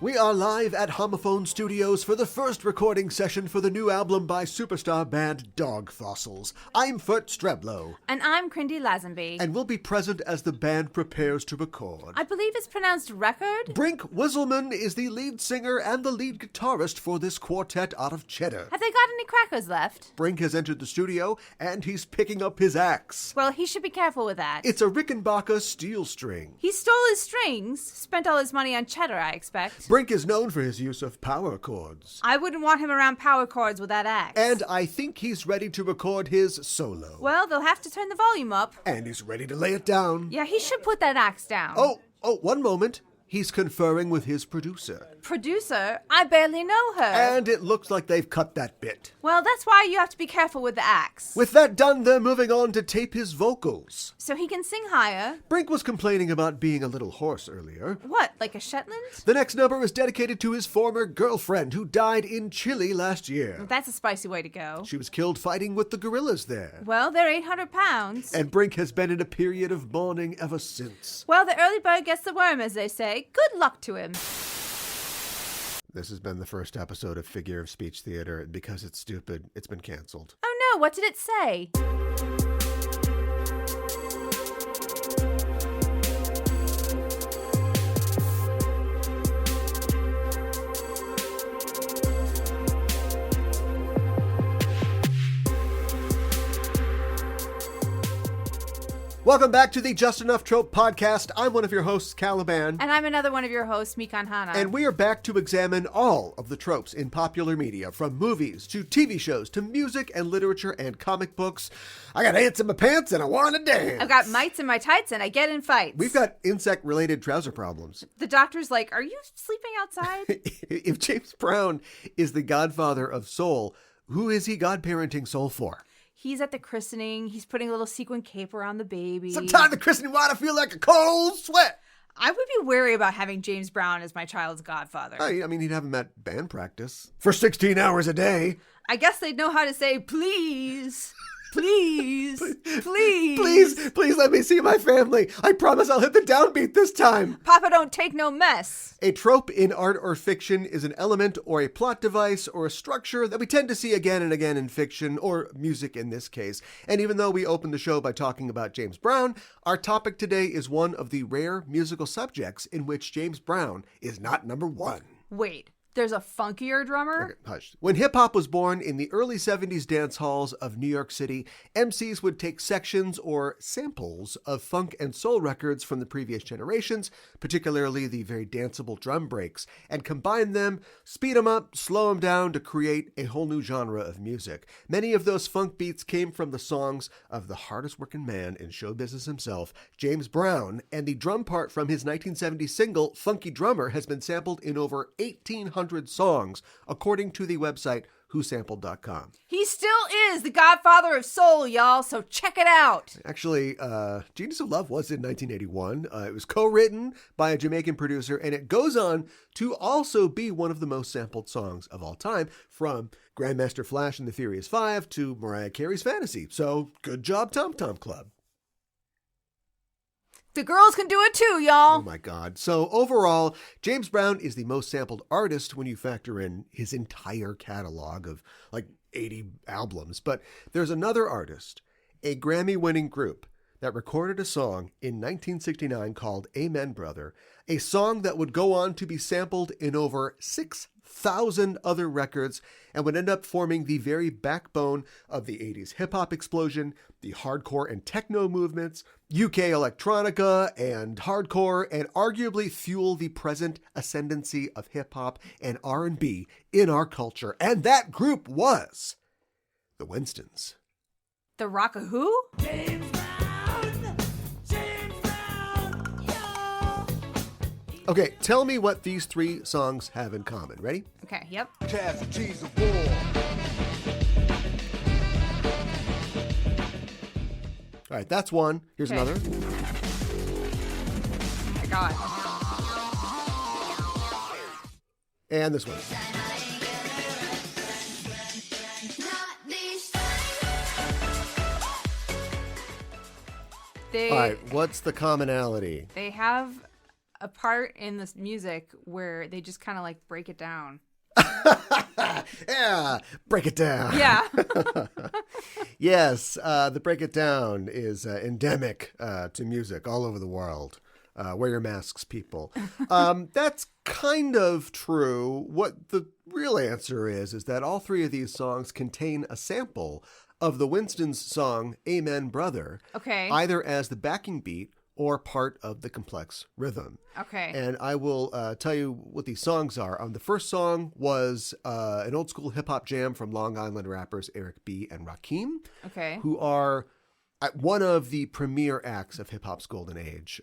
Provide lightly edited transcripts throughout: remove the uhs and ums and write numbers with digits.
We are live at Homophone Studios for the first recording session for the new album by superstar band Dog Fossils. I'm Fert Streblow. And I'm Crindy Lazenby. And we'll be present as the band prepares to record. I believe it's pronounced record? Brink Wisselman is the lead singer and the lead guitarist for this quartet out of Cheddar. Have they got any crackers left? Brink has entered the studio, and he's picking up his axe. Well, he should be careful with that. It's a Rickenbacker steel string. He stole his strings, spent all his money on Cheddar, I expect. Brink is known for his use of power chords. I wouldn't want him around power chords with that axe. And I think he's ready to record his solo. Well, they'll have to turn the volume up. And he's ready to lay it down. Yeah, he should put that axe down. Oh, one moment. He's conferring with his producer. Producer? I barely know her. And it looks like they've cut that bit. Well, that's why you have to be careful with the axe. With that done, they're moving on to tape his vocals. So he can sing higher. Brink was complaining about being a little hoarse earlier. What, like a Shetland? The next number is dedicated to his former girlfriend who died in Chile last year. That's a spicy way to go. She was killed fighting with the guerrillas there. Well, they're 800 pounds. And Brink has been in a period of mourning ever since. Well, the early bird gets the worm, as they say. Good luck to him. This has been the first episode of Figure of Speech Theater. Because it's stupid, it's been canceled. Oh no, what did it say? Welcome back to the Just Enough Trope podcast. I'm one of your hosts, Caliban. And I'm another one of your hosts, Mikan Hana. And we are back to examine all of the tropes in popular media, from movies to TV shows to music and literature and comic books. I got ants in my pants and I want to dance. I've got mites in my tights and I get in fights. We've got insect-related trouser problems. The doctor's like, are you sleeping outside? If James Brown is the godfather of soul, who is he godparenting soul for? He's at the christening. He's putting a little sequin cape around the baby. Sometimes the christening water feel like a cold sweat. I would be wary about having James Brown as my child's godfather. I mean, he'd have him at band practice for 16 hours a day. I guess they'd know how to say, please, please, Please let me see my family. I promise I'll hit the downbeat this time. Papa don't take no mess. A trope in art or fiction is an element or a plot device or a structure that we tend to see again and again in fiction, or music in this case. And even though we opened the show by talking about James Brown, our topic today is one of the rare musical subjects in which James Brown is not number one. Wait. There's a funkier drummer? Okay, hush. When hip-hop was born in the early 70s dance halls of New York City, MCs would take sections or samples of funk and soul records from the previous generations, particularly the very danceable drum breaks, and combine them, speed them up, slow them down to create a whole new genre of music. Many of those funk beats came from the songs of the hardest working man in show business himself, James Brown, and the drum part from his 1970 single, Funky Drummer, has been sampled in over 1,800 songs, according to the website whosampled.com. He still is the godfather of soul, y'all, so check it out. Actually, Genius of Love was in 1981. It was co-written by a Jamaican producer, and it goes on to also be one of the most sampled songs of all time, from Grandmaster Flash and the Furious Five to Mariah Carey's Fantasy. So, good job, Tom Tom Club. The girls can do it too, y'all. Oh my God. So overall, James Brown is the most sampled artist when you factor in his entire catalog of like 80 albums. But there's another artist, a Grammy-winning group, that recorded a song in 1969 called Amen Brother, a song that would go on to be sampled in over 6,000 other records and would end up forming the very backbone of the 80s hip-hop explosion, the hardcore and techno movements, UK electronica and hardcore, and arguably fuel the present ascendancy of hip-hop and R&B in our culture. And that group was the Winstons. The Rock of who? James Brown, yo. Okay, tell me what these three songs have in common. Ready? Okay, yep. Casualties of war. All right, that's one. Here's Okay. another. Oh my God. And this one. All right, what's the commonality? They have a part in this music where they just kind of like break it down. Yeah, break it down. Yeah. Yes, the break it down is endemic to music all over the world. Wear your masks, people. That's kind of true. What the real answer is that all three of these songs contain a sample of the Winstons' song Amen Brother, Okay. either as the backing beat or part of the complex rhythm. Okay. And I will tell you what these songs are. The first song was an old school hip hop jam from Long Island rappers Eric B. and Rakim, Okay. who are one of the premier acts of hip hop's golden age.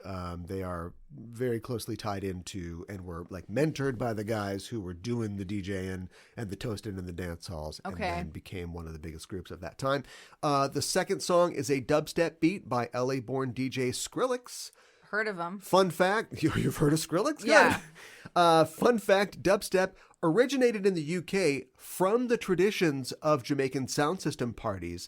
They are very closely tied into and were like mentored by the guys who were doing the DJing and the toasting in the dance halls, Okay. and then became one of the biggest groups of that time. The second song is a dubstep beat by LA-born DJ Skrillex. Heard of them. Fun fact, you've heard of Skrillex? Yeah. Fun fact, dubstep originated in the UK from the traditions of Jamaican sound system parties,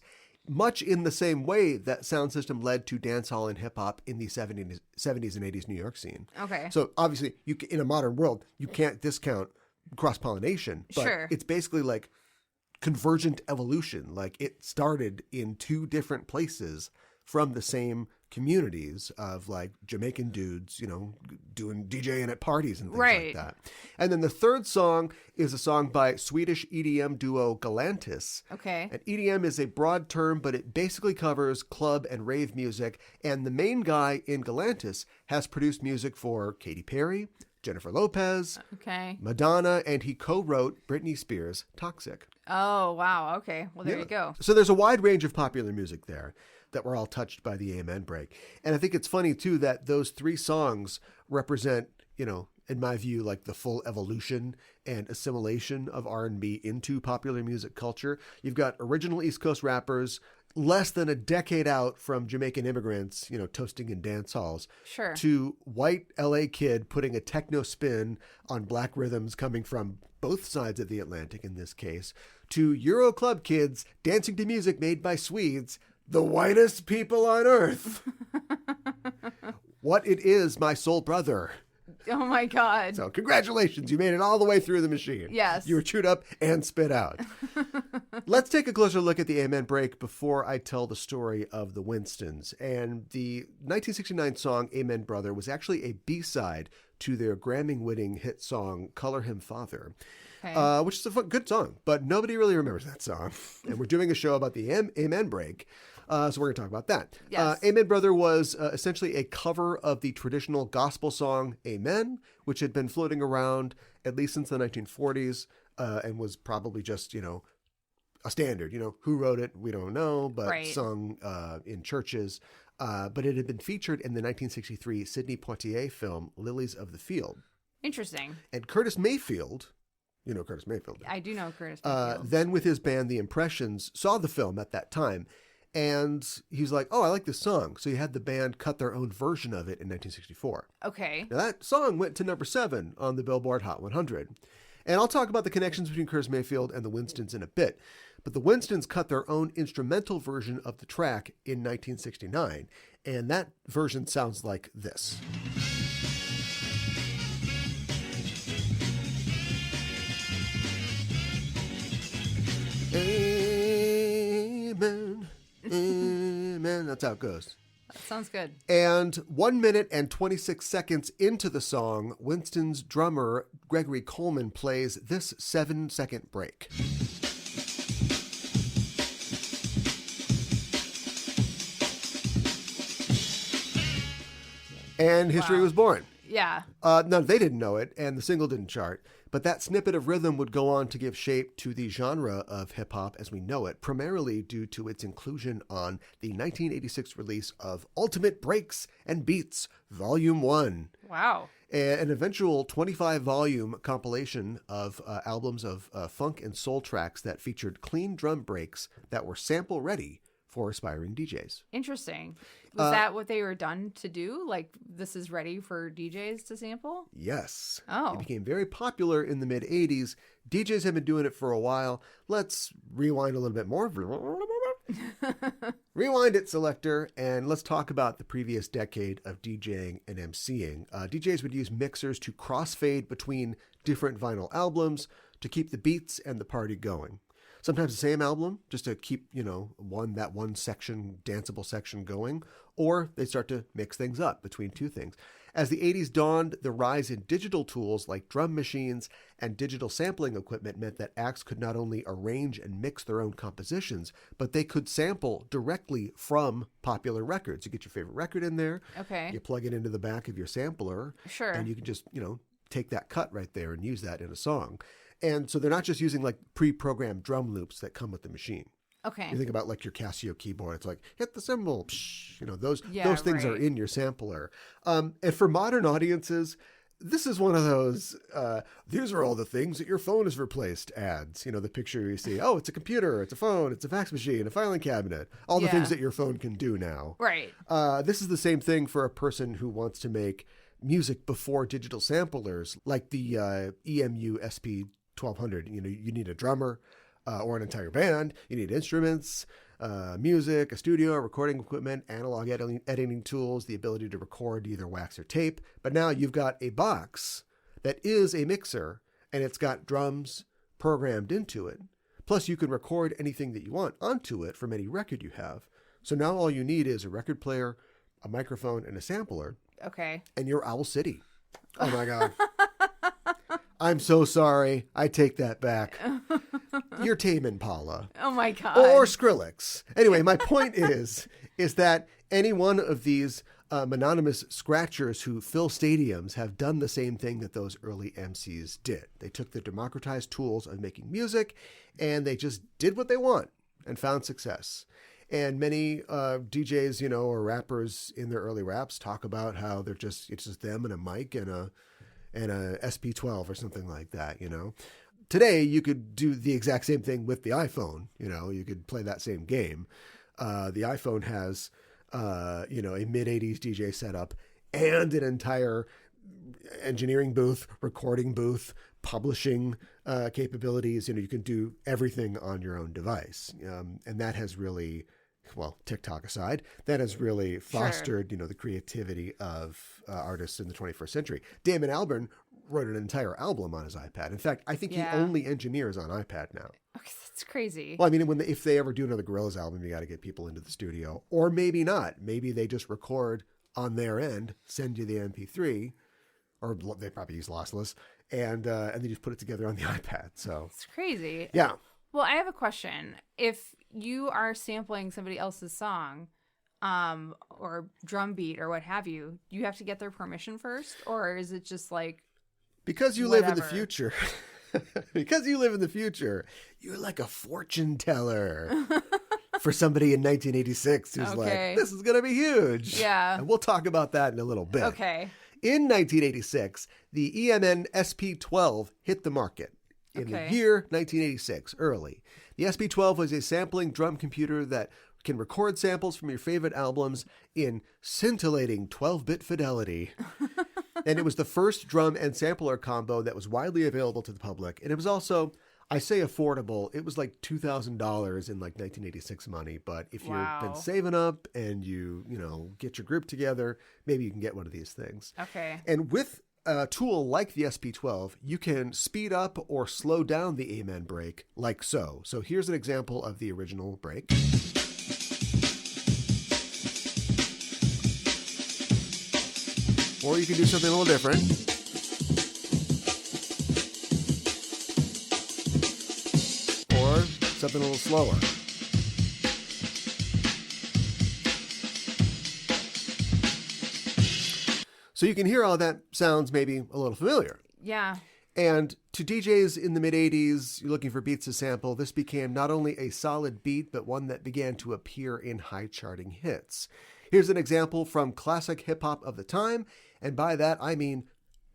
much in the same way that sound system led to dancehall and hip hop in the 70s and 80s New York scene. Okay. So obviously, in a modern world, you can't discount cross-pollination, but Sure. it's basically like convergent evolution. Like it started in two different places from the same communities of like Jamaican dudes, doing DJing at parties and things Right. like that. And then the third song is a song by Swedish EDM duo Galantis. Okay. And EDM is a broad term, but it basically covers club and rave music. And the main guy in Galantis has produced music for Katy Perry, Jennifer Lopez, Okay. Madonna, and he co-wrote Britney Spears' Toxic. Oh, wow. Okay. Well, there Yeah. you go. So there's a wide range of popular music there that were all touched by the Amen break. And I think it's funny, too, that those three songs represent, in my view, like the full evolution and assimilation of R&B into popular music culture. You've got original East Coast rappers less than a decade out from Jamaican immigrants, toasting in dance halls, Sure. to white LA kid putting a techno spin on black rhythms coming from both sides of the Atlantic in this case, to Euro club kids dancing to music made by Swedes, the whitest people on earth. What it is, my soul brother. Oh, my God. So congratulations, you made it all the way through the machine. Yes. You were chewed up and spit out. Let's take a closer look at the Amen break before I tell the story of the Winstons. And the 1969 song Amen Brother was actually a B-side to their Grammy-winning hit song Color Him Father. Okay. Which is a good song, but nobody really remembers that song. And we're doing a show about the Amen break, so we're going to talk about that. Yes. Amen Brother was essentially a cover of the traditional gospel song Amen, which had been floating around at least since the 1940s and was probably just, a standard. Who wrote it, we don't know, but Right. sung in churches. But it had been featured in the 1963 Sidney Poitier film Lilies of the Field. Interesting. And Curtis Mayfield... You know Curtis Mayfield. I do know Curtis Mayfield. Then with his band, The Impressions, saw the film at that time. And he's like, oh, I like this song. So he had the band cut their own version of it in 1964. Okay. Now that song went to number 7 on the Billboard Hot 100. And I'll talk about the connections between Curtis Mayfield and the Winstons in a bit. But the Winstons cut their own instrumental version of the track in 1969. And that version sounds like this. Amen. Amen. That's how it goes. That sounds good. And 1 minute and 26 seconds into the song, Winston's drummer, Gregory Coleman, plays this 7-second break. And history Wow. was born. Yeah. No, they didn't know it, and the single didn't chart. But that snippet of rhythm would go on to give shape to the genre of hip-hop as we know it, primarily due to its inclusion on the 1986 release of Ultimate Breaks and Beats, Volume 1. Wow. An eventual 25-volume compilation of albums of funk and soul tracks that featured clean drum breaks that were sample-ready for aspiring DJs. Interesting. Was that what they were done to do? Like, this is ready for DJs to sample? Yes. Oh. It became very popular in the mid-'80s. DJs have been doing it for a while. Let's rewind a little bit more. Rewind it, selector, and let's talk about the previous decade of DJing and MCing. DJs would use mixers to crossfade between different vinyl albums to keep the beats and the party going. Sometimes the same album, just to keep, that one section, danceable section going, or they start to mix things up between two things. As the 80s dawned, the rise in digital tools like drum machines and digital sampling equipment meant that acts could not only arrange and mix their own compositions, but they could sample directly from popular records. You get your favorite record in there. Okay. You plug it into the back of your sampler. Sure. And you can just, take that cut right there and use that in a song. And so they're not just using like pre-programmed drum loops that come with the machine. Okay. You think about like your Casio keyboard. It's like, hit the cymbal. Psh, those things are right. in your sampler. And for modern audiences, this is one of those, these are all the things that your phone has replaced ads. The picture you see, oh, it's a computer, it's a phone, it's a fax machine, a filing cabinet, all the things that your phone can do now. Right. This is the same thing for a person who wants to make music before digital samplers, like the EMU SP 1200. You need a drummer or an entire band. You need instruments, music, a studio, recording equipment, analog editing tools, the ability to record either wax or tape. But now you've got a box that is a mixer, and it's got drums programmed into it. Plus, you can record anything that you want onto it from any record you have. So now all you need is a record player, a microphone, and a sampler. Okay. And you're Owl City. Oh my God. I'm so sorry. I take that back. You're Tame Impala. Oh my God. Or Skrillex. Anyway, my point is that any one of these mononymous scratchers who fill stadiums have done the same thing that those early MCs did. They took the democratized tools of making music and they just did what they want and found success. And many DJs, or rappers in their early raps talk about how it's just them and a mic and a SP12 or something like that, Today, you could do the exact same thing with the iPhone. You could play that same game. The iPhone has, a mid-'80s DJ setup and an entire engineering booth, recording booth, publishing capabilities. You can do everything on your own device. And that has really, TikTok aside, that has really fostered, the creativity of artists in the 21st century. Damon Albarn wrote an entire album on his iPad. In fact, I think he only engineers on iPad now. Okay, that's crazy. Well, I mean, if they ever do another Gorillaz album, you got to get people into the studio. Or maybe not. Maybe they just record on their end, send you the MP3, or they probably use lossless, and they just put it together on the iPad. So it's crazy. Yeah. Well, I have a question. If you are sampling somebody else's song, or drum beat or what have you, you have to get their permission first, or is it just like because you live in the future? Because you live in the future, you're like a fortune teller for somebody in 1986 who's like, this is going to be huge. Yeah. And we'll talk about that in a little bit. Okay. In 1986, the EMN SP12 hit the market. In the year 1986, early. The SP12 was a sampling drum computer that can record samples from your favorite albums in scintillating 12-bit fidelity. And it was the first drum and sampler combo that was widely available to the public. And it was also, I say affordable, it was like $2,000 in like 1986 money. But if you've been saving up and you get your group together, maybe you can get one of these things. Okay. And with a tool like the SP12, you can speed up or slow down the Amen break like so. So here's an example of the original break. Or you can do something a little different. Or something a little slower. So you can hear how that sounds maybe a little familiar. Yeah. And to DJs in the mid-'80s, you're looking for beats to sample, this became not only a solid beat, but one that began to appear in high-charting hits. Here's an example from classic hip-hop of the time, and by that I mean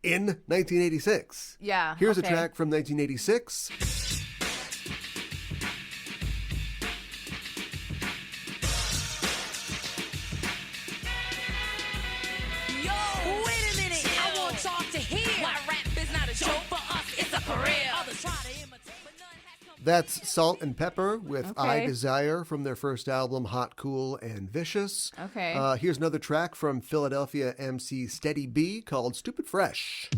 in 1986. Yeah. Here's a track from 1986. That's Salt and Pepper with I Okay. Desire from their first album, Hot, Cool, and Vicious. Okay. Here's another track from Philadelphia MC Steady B called Stupid Fresh.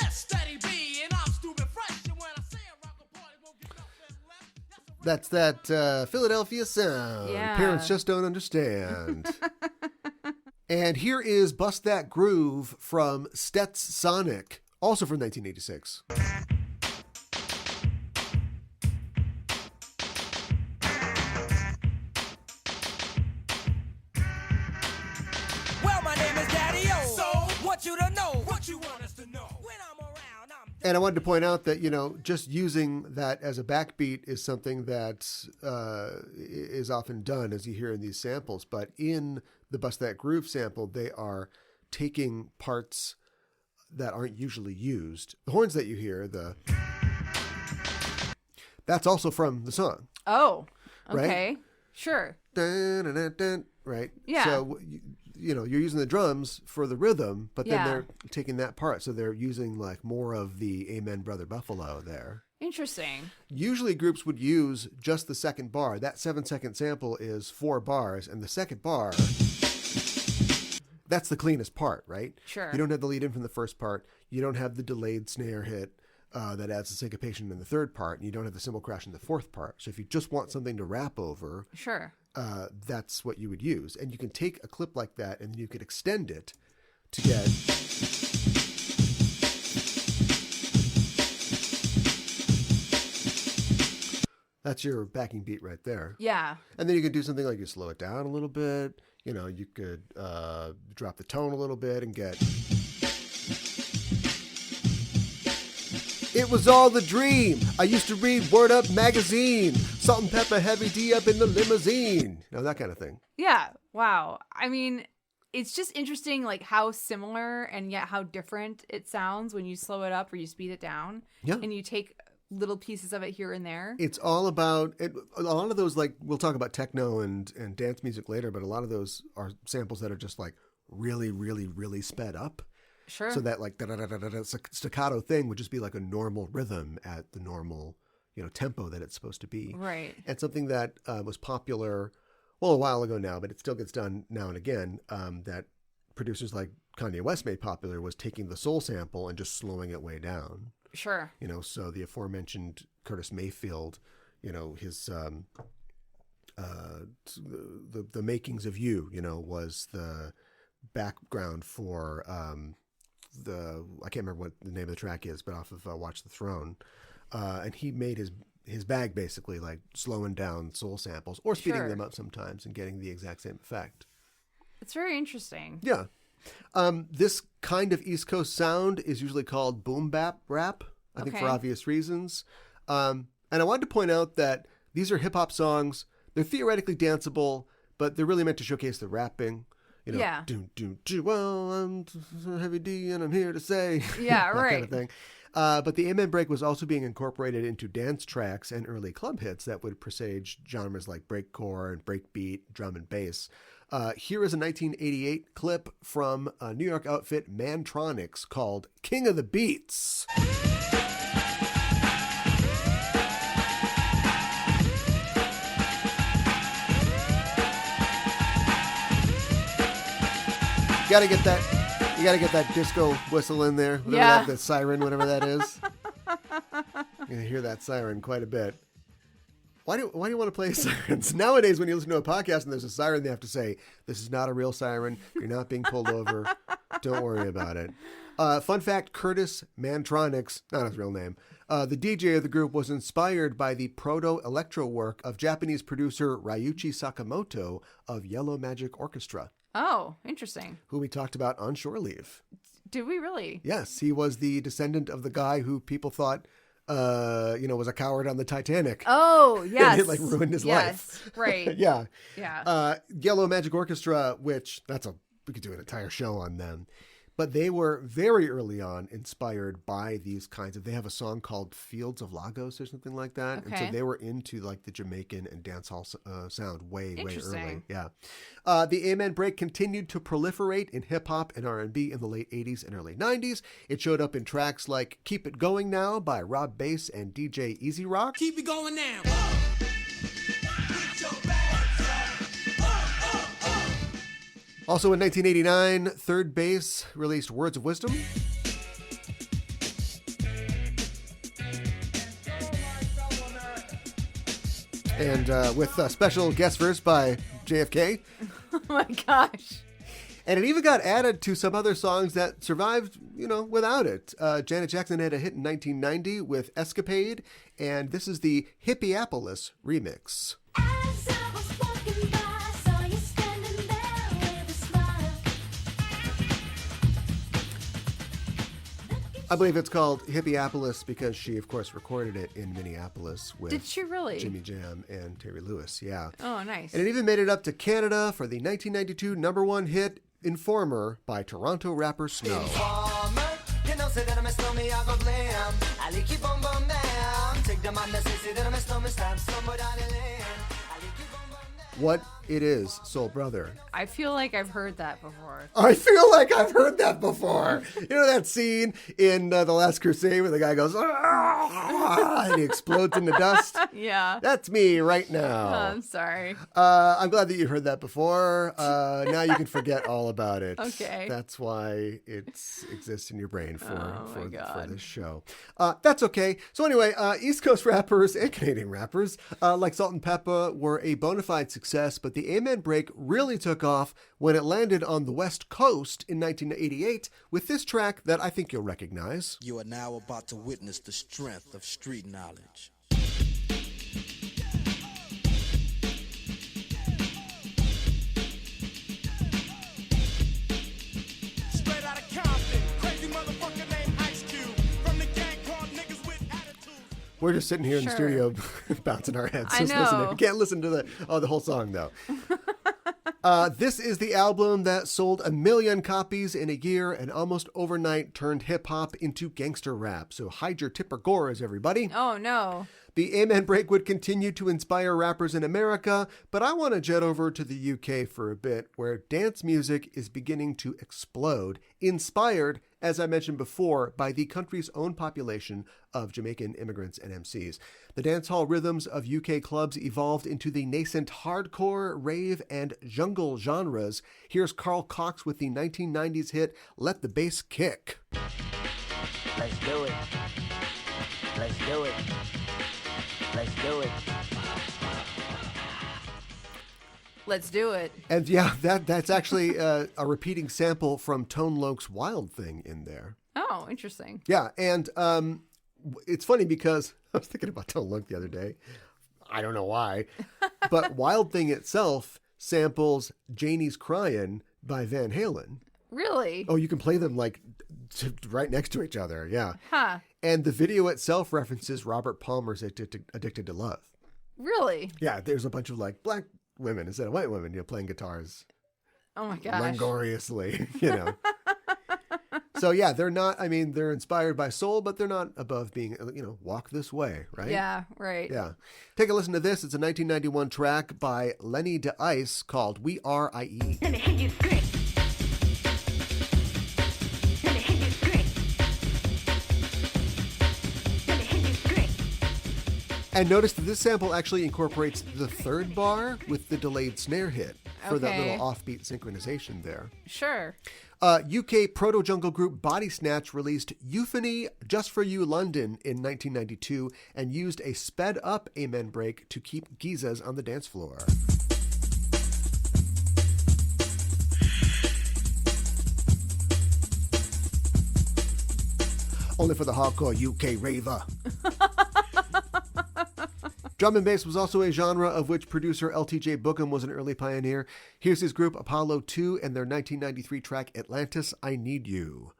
Yes, steady B, and I'm stupid fresh. And when I say a rock a party, won't get nothing left. That's that Philadelphia sound. Yeah. Parents just don't understand. And here is Bust That Groove from Stets Sonic, also from 1986. Well, my name is Daddy-O. So, want you to know what you want us to know. When I'm around, I'm... And I wanted to point out that, just using that as a backbeat is something that is often done, as you hear in these samples. But in the Bust That Groove sample, they are taking parts that aren't usually used. The horns that you hear, that's also from the song. Oh. Right? Okay. Sure. Dun, dun, dun, dun, right? Yeah. So, you're using the drums for the rhythm, but then Yeah. they're taking that part. So they're using like more of the Amen Brother Buffalo there. Interesting. Usually groups would use just the second bar. That 7-second sample is 4 bars, and the second bar, that's the cleanest part, right? Sure. You don't have the lead in from the first part. You don't have the delayed snare hit that adds the syncopation in the third part, and you don't have the cymbal crash in the fourth part. So if you just want something to rap over, Sure. that's what you would use. And you can take a clip like that, and you could extend it to get... That's your backing beat right there. Yeah. And then you can do something like you slow it down a little bit. You could drop the tone a little bit and get... It was all the dream. I used to read Word Up magazine. Salt and Pepper, Heavy D up in the limousine. That kind of thing. Yeah. Wow. I mean, it's just interesting, like how similar and yet how different it sounds when you slow it up or you speed it down. Yeah. And you take little pieces of it here and there. It's all about it. A lot of those, like, we'll talk about techno and dance music later, but a lot of those are samples that are just like really, really, really sped up. Sure. So that like da-da-da-da-da staccato thing would just be like a normal rhythm at the normal, tempo that it's supposed to be. Right. And something that was popular, well, a while ago now, but it still gets done now and again, that producers like Kanye West made popular was taking the soul sample and just slowing it way down. Sure. So the aforementioned Curtis Mayfield, his the makings of you, was the background for I can't remember what the name of the track is, but off of Watch the Throne, and he made his bag basically like slowing down soul samples or speeding Sure. them up sometimes and getting the exact same effect. It's very interesting. Yeah. This kind of East Coast sound is usually called boom bap rap, I think for Okay. obvious reasons. And I wanted to point out that these are hip hop songs. They're theoretically danceable, but they're really meant to showcase the rapping. Yeah. Well, I'm Heavy D and I'm here to say. Yeah, that right. kind of thing. But the Amen break was also being incorporated into dance tracks and early club hits that would presage genres like breakcore and breakbeat, drum and bass. Here is a 1988 clip from a New York outfit Mantronics called King of the Beats. You gotta get that disco whistle in there. Whatever Yeah. the siren, whatever that is. You're gonna hear that siren quite a bit. Why do you want to play sirens? Nowadays, when you listen to a podcast and there's a siren, they have to say, this is not a real siren. You're not being pulled over. Don't worry about it. Fun fact, Curtis Mantronics, not his real name, the DJ of the group was inspired by the proto-electro work of Japanese producer Ryuichi Sakamoto of Yellow Magic Orchestra, Oh, interesting. who we talked about on Shore Leave. Did we really? Yes, he was the descendant of the guy who people thought, was a coward on the Titanic. Oh, yes. And it ruined his life. Yes, right. Yeah. Yeah. Yellow Magic Orchestra, which we could do an entire show on them. But they were very early on inspired by these kinds of, they have a song called Fields of Lagos or something like that. And so Okay. they were into like the Jamaican and dancehall sound way early. Interesting. Yeah. The Amen break continued to proliferate in hip hop and R&B in the late 80s and early 90s. It showed up in tracks like Keep It Going Now by Rob Bass and DJ Easy Rock. Keep it going now. Also in 1989, Third Bass released Words of Wisdom. And with a special guest verse by JFK. Oh my gosh. And it even got added to some other songs that survived, without it. Janet Jackson had a hit in 1990 with Escapade, and this is the Hippieapolis remix. As I was walking by, saw you standing there with a smile. I believe it's called Hippieapolis because she, of course, recorded it in Minneapolis with Did she really? Jimmy Jam and Terry Lewis. Yeah. Oh, nice. And it even made it up to Canada for the 1992 number one hit, Informer by Toronto rapper Snow. Farmer, you know, say that I'm a snowman, I go blam. I like keep on bum down. Take the man that say that I'm a snowman, stop somewhere down the lane. I like keep on bum down. What it is, Soul Brother. I feel like I've heard that before. I feel like I've heard that before. You know that scene in The Last Crusade where the guy goes, "Ah," and he explodes into dust? Yeah. That's me right now. I'm sorry. I'm glad that you heard that before. Now you can forget all about it. Okay. That's why it exists in your brain for God. this show. That's okay. So anyway, East Coast rappers and Canadian rappers like Salt and Peppa were a bona fide success, but the Amen break really took off when it landed on the West Coast in 1988 with this track that I think you'll recognize. You are now about to witness the strength of street knowledge. Straight out of Compton, crazy motherfucker named Ice Cube. From the gang called niggas with attitude. We're just sitting here in the Sure. studio bouncing our heads. I Just listening. know. We can't listen to the whole song, though. This is the album that sold 1 million copies in a year and almost overnight turned hip-hop into gangster rap. So hide your tipper gores, everybody. Oh, no. The Amen break would continue to inspire rappers in America, but I want to jet over to the UK for a bit, where dance music is beginning to explode, inspired, as I mentioned before, by the country's own population of Jamaican immigrants and MCs. The dancehall rhythms of UK clubs evolved into the nascent hardcore, rave, and jungle genres. Here's Carl Cox with the 1990s hit, Let the Bass Kick. Let's do it. Let's do it. Let's do it. Let's do it. And yeah, that's actually a repeating sample from Tone Loc's Wild Thing in there. Oh, interesting. Yeah, and it's funny because I was thinking about Tone Loc the other day. I don't know why. But Wild Thing itself samples Janie's Cryin' by Van Halen. Really? Oh, you can play them like right next to each other, yeah. Huh. And the video itself references Robert Palmer's Addicted to Love. Really? Yeah, there's a bunch of like black women instead of white women, playing guitars Oh, my gosh. langoriously, So yeah, they're not, they're inspired by soul, but they're not above being, walk this way, right? Yeah, right. Yeah. Take a listen to this. It's a 1991 track by Lenny De Ice called We Are IE. Let me hit you straight. Let me hit you straight. Let me hit you straight. And notice that this sample actually incorporates the third bar with the delayed snare hit for that Okay. little offbeat synchronization there. Sure. UK proto-jungle group Body Snatch released Euphony Just For You London in 1992 and used a sped-up Amen break to keep geezas on the dance floor. Only for the hardcore UK raver. Drum and bass was also a genre of which producer LTJ Bookham was an early pioneer. Here's his group Apollo 2 and their 1993 track Atlantis, I Need You.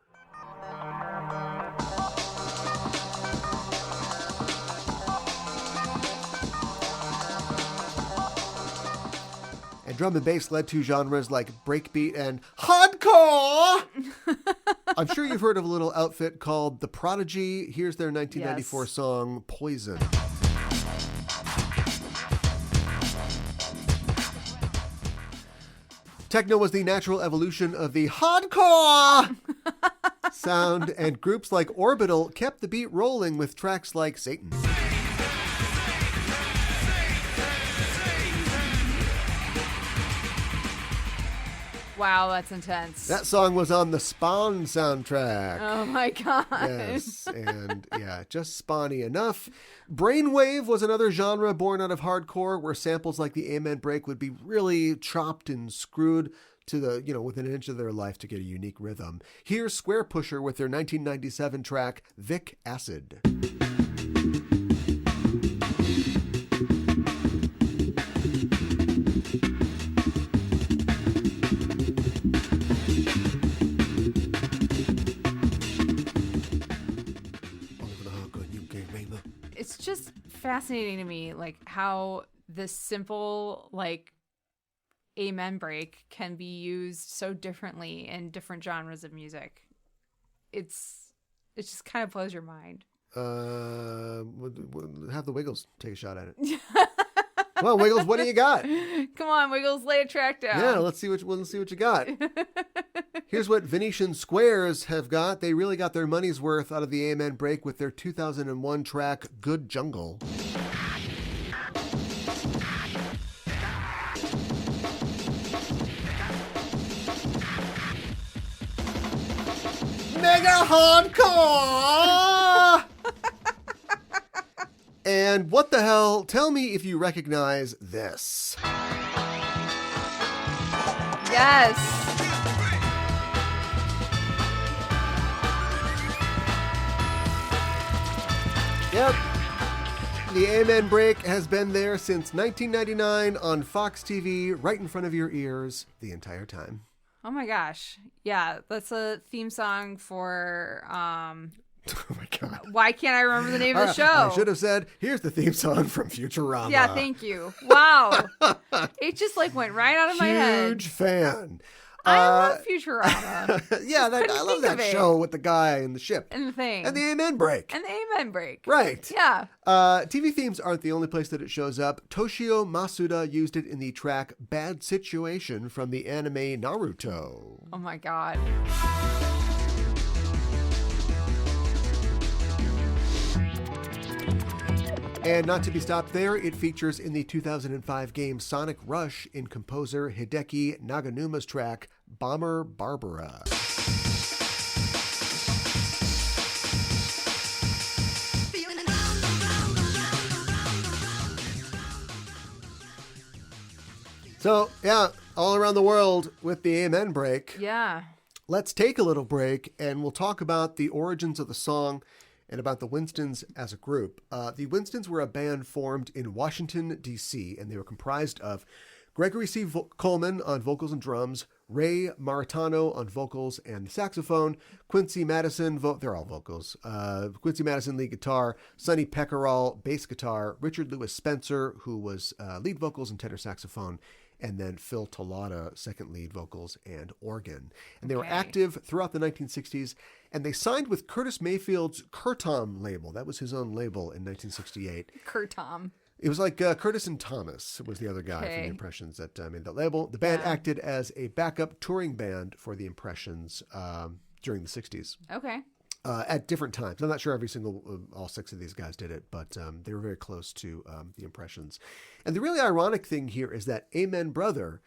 And drum and bass led to genres like breakbeat and hardcore. I'm sure you've heard of a little outfit called The Prodigy. Here's their 1994 Yes. song, Poison. Techno was the natural evolution of the hardcore sound, and groups like Orbital kept the beat rolling with tracks like Satan. Wow, that's intense. That song was on the Spawn soundtrack. Oh my god. Yes, and yeah, just spawny enough. Brainwave was another genre born out of hardcore where samples like the Amen break would be really chopped and screwed to the, within an inch of their life to get a unique rhythm. Here's Square Pusher with their 1997 track, Vic Acid. It's just fascinating to me, like how this simple, like, Amen break can be used so differently in different genres of music. It just kind of blows your mind. Have the Wiggles take a shot at it. Well, Wiggles, what do you got? Come on, Wiggles, lay a track down. Yeah, let's see what you got. Here's what Venetian Squares have got. They really got their money's worth out of the Amen break with their 2001 track, Good Jungle. Mega hardcore! And what the hell? Tell me if you recognize this. Yes. Yep. The Amen break has been there since 1999 on Fox TV, right in front of your ears the entire time. Oh my gosh. Yeah, that's a theme song for Oh my God. why can't I remember the name of the show? I should have said, here's the theme song from Futurama. Yeah, thank you. Wow. It just like went right out of my head. Huge fan. I love Futurama. Yeah, I Couldn't love think that of it. show with the guy and the ship. And the thing. And the Amen break. And the Amen break. Right. Yeah. TV themes aren't the only place that it shows up. Toshio Masuda used it in the track Bad Situation from the anime Naruto. Oh my god. And not to be stopped there, it features in the 2005 game Sonic Rush in composer Hideki Naganuma's track Bomber Barbara. So, yeah, all around the world with the Amen break. Yeah. Let's take a little break and we'll talk about the origins of the song and about the Winstons as a group. The Winstons were a band formed in Washington, D.C., and they were comprised of Gregory C. Coleman on vocals and drums, Ray Maritano on vocals and saxophone, Quincy Madison, they're all vocals, Quincy Madison lead guitar, Sonny Peckerall bass guitar, Richard Lewis Spencer, who was lead vocals and tenor saxophone, and then Phil Tolada, second lead vocals and organ. And they were active throughout the 1960s, and they signed with Curtis Mayfield's Curtom label. That was his own label in 1968. Curtom. It was like Curtis and Thomas was the other guy from the Impressions that made that label. The band acted as a backup touring band for the Impressions during the 60s. Okay. At different times. I'm not sure all six of these guys did it, but they were very close to the Impressions. And the really ironic thing here is that Amen Brother,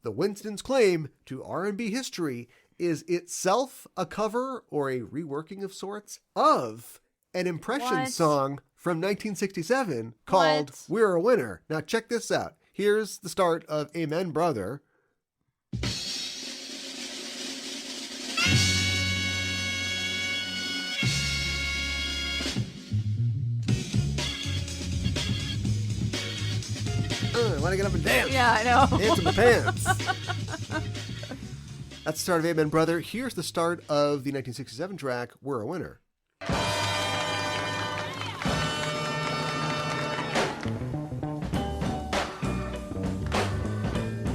the Winstons' claim to R&B history, is itself a cover or a reworking of sorts of an Impressions song from 1967 called We're a Winner. Now check this out. Here's the start of Amen Brother. I want to get up and dance. Yeah, I know. Dance in the pants. That's the start of Amen Brother. Here's the start of the 1967 track, We're a Winner.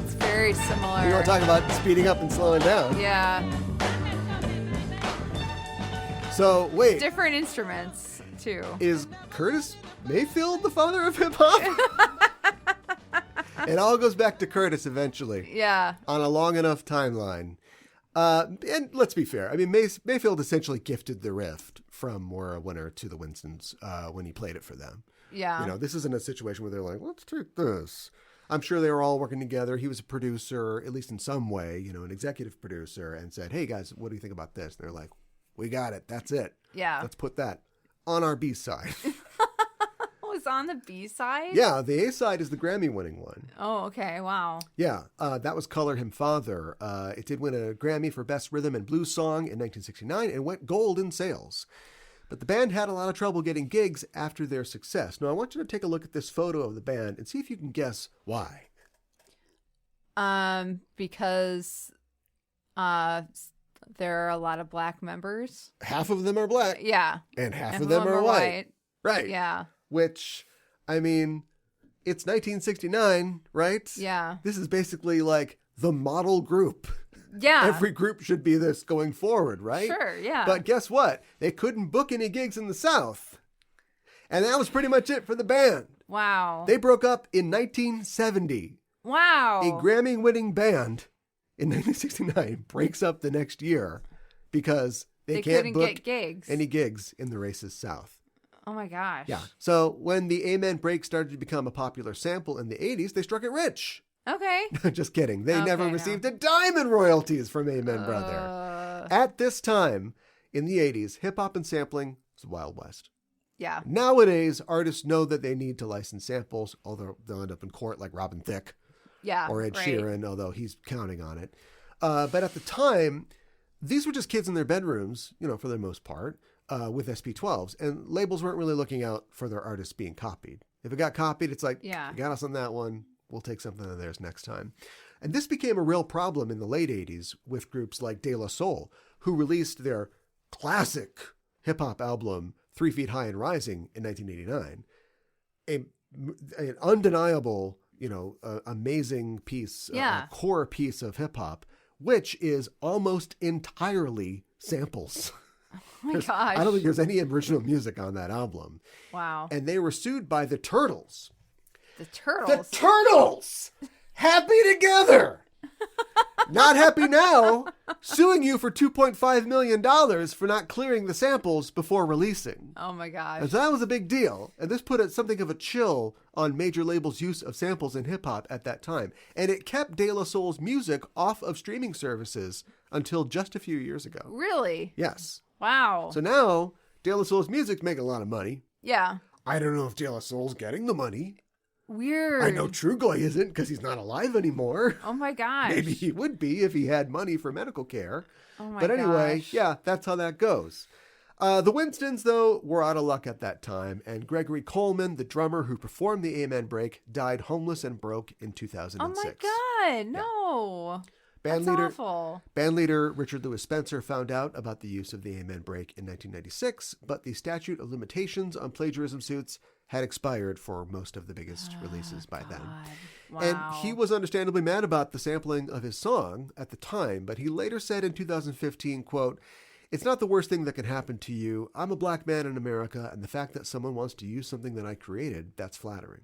It's very similar. You want to talk about speeding up and slowing down? Yeah, So wait, different instruments too. is Curtis Mayfield the father of hip hop? It all goes back to Curtis eventually Yeah, on a long enough timeline. And let's be fair. I mean, Mayfield essentially gifted the riff from We're a Winner to the Winstons when he played it for them. yeah. You know, this isn't a situation where they're like, let's take this. I'm sure they were all working together. He was a producer, at least in some way, you know, an executive producer, and said, hey, guys, what do you think about this? And they're like, we got it. That's it. Yeah. Let's put that on our B-side. Was on the B side? Yeah, the A-side is the Grammy-winning one. Oh, okay. Wow. Yeah, that was Color Him Father. It did win a Grammy for Best Rhythm and Blues Song in 1969 and went gold in sales. But the band had a lot of trouble getting gigs after their success. Now, I want you to take a look at this photo of the band and see if you can guess why. Because there are a lot of black members. Half of them are black Yeah. and half And of them are white. white. Right. Yeah. Which, I mean, it's 1969, right? Yeah. This is basically like the model group. Yeah. Every group should be this going forward, right? Sure, yeah. But guess what? They couldn't book any gigs in the South. And that was pretty much it for the band. Wow. They broke up in 1970. Wow. A Grammy-winning band in 1969 breaks up the next year because they can't couldn't book get gigs. any gigs in the racist South. Oh my gosh. Yeah. So when the Amen break started to become a popular sample in the 80s, they struck it rich. Okay. Just kidding. They Okay, never no. received a dime in royalties from Amen Brother. At this time, in the 80s, hip-hop and sampling was the Wild West. Yeah. Nowadays, artists know that they need to license samples, although they'll end up in court like Robin Thicke Yeah. or Ed right. Sheeran, although he's counting on it. But at the time, these were just kids in their bedrooms, you know, for the most part, with SP12s. And labels weren't really looking out for their artists being copied. If it got copied, it's like, Yeah. got us on that one. We'll take something of theirs next time. And this became a real problem in the late 80s with groups like De La Soul, who released their classic hip-hop album, 3 Feet High and Rising, in 1989. An undeniable, you know, amazing piece, Yeah. core piece of hip-hop, which is almost entirely samples. Oh my gosh. I don't think there's any original music on that album. Wow. And they were sued by the Turtles. The Turtles. The Turtles! Happy together! Not happy now, suing you for $2.5 million for not clearing the samples before releasing. Oh my gosh. And so that was a big deal. And this put something of a chill on major labels' use of samples in hip-hop at that time. And it kept De La Soul's music off of streaming services until just a few years ago. Really? Yes. Wow. So now, De La Soul's music's making a lot of money. Yeah. I don't know if De La Soul's getting the money. Weird. I know Trugoy isn't because he's not alive anymore. Oh my gosh. Maybe he would be if he had money for medical care. Oh my But anyway, gosh. yeah, that's how that goes. The Winstons, though, were out of luck at that time, and Gregory Coleman, the drummer who performed the Amen break, died homeless and broke in 2006. Oh my god. No. Band That's leader, awful. band leader Richard Louis Spencer found out about the use of the Amen break in 1996, but the statute of limitations on plagiarism suits had expired for most of the biggest releases by then. Wow. And he was understandably mad about the sampling of his song at the time, but he later said in 2015, quote, "It's not the worst thing that can happen to you. I'm a black man in America, and the fact that someone wants to use something that I created, that's flattering."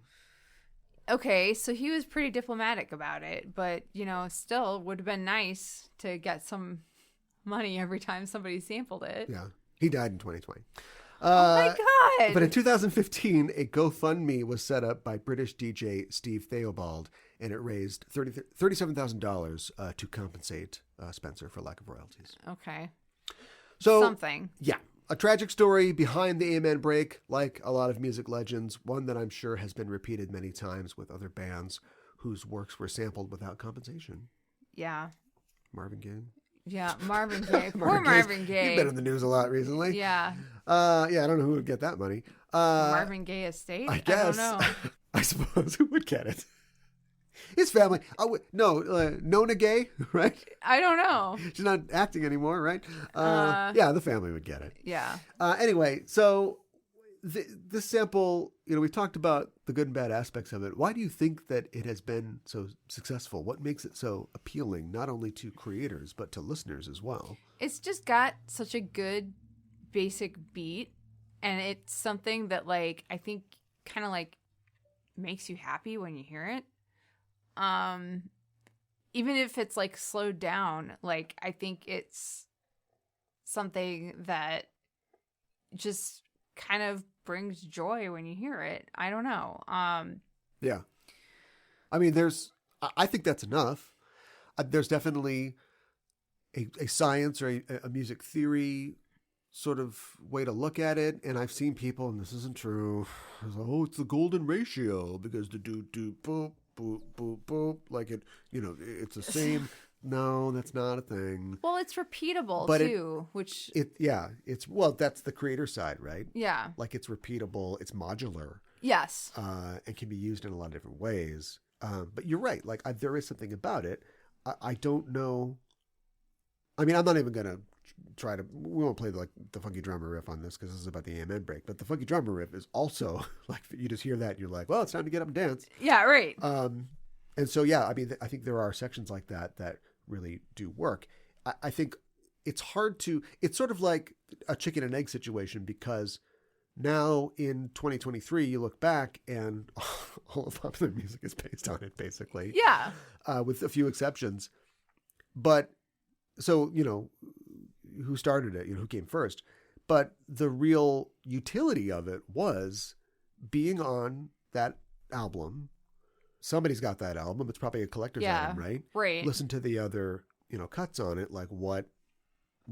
Okay, so he was pretty diplomatic about it, but, you know, still would have been nice to get some money every time somebody sampled it. Yeah. He died in 2020. Oh my god. But in 2015, a GoFundMe was set up by British DJ Steve Theobald, and it raised $37,000 to compensate Spencer for lack of royalties. Okay. So, Something. yeah, a tragic story behind the Amen break, like a lot of music legends, one that I'm sure has been repeated many times with other bands whose works were sampled without compensation. Yeah. Marvin Gaye. Yeah, Marvin Gaye. Poor Marvin He's Gaye. been in the news a lot recently. Yeah. Yeah, I don't know who would get that money. Marvin Gaye estate? I guess. I don't know. I suppose who would get it? His family. Oh, no, Nona Gay, right? I don't know. She's not acting anymore, right? Yeah, the family would get it. Yeah. Anyway, so this sample, we've talked about the good and bad aspects of it. Why do you think that it has been so successful? What makes it so appealing, not only to creators, but to listeners as well? It's just got such a good basic beat, and it's something that, like, I think kind of like makes you happy when you hear it. Even if it's like slowed down, like, I think it's something that just kind of brings joy when you hear it. I don't know. Yeah. I mean, I think that's enough. There's definitely a science or a music theory sort of way to look at it. And I've seen people, and this isn't true, it's the golden ratio because the do boop, boop, boop, boop, like it, it's the same. No, that's not a thing. Well, it's repeatable but too, that's the creator side, right? Yeah. Like it's repeatable, it's modular. Yes. And can be used in a lot of different ways. But you're right. Like there is something about it. I don't know. I mean, I'm not even going to we won't play the funky drummer riff on this because this is about the Amen break, but the funky drummer riff is also like, you just hear that and you're like, well, it's time to get up and dance. Yeah. Right. And so, yeah, I mean, I think there are sections like that really do work. I think it's sort of like a chicken and egg situation, because now in 2023, you look back and all of popular music is based on it, basically. Yeah. With a few exceptions. But so, who started it, who came first. But the real utility of it was being on that album. Somebody's got that album. It's probably a collector's item, right? Right. Listen to the other, cuts on it, like what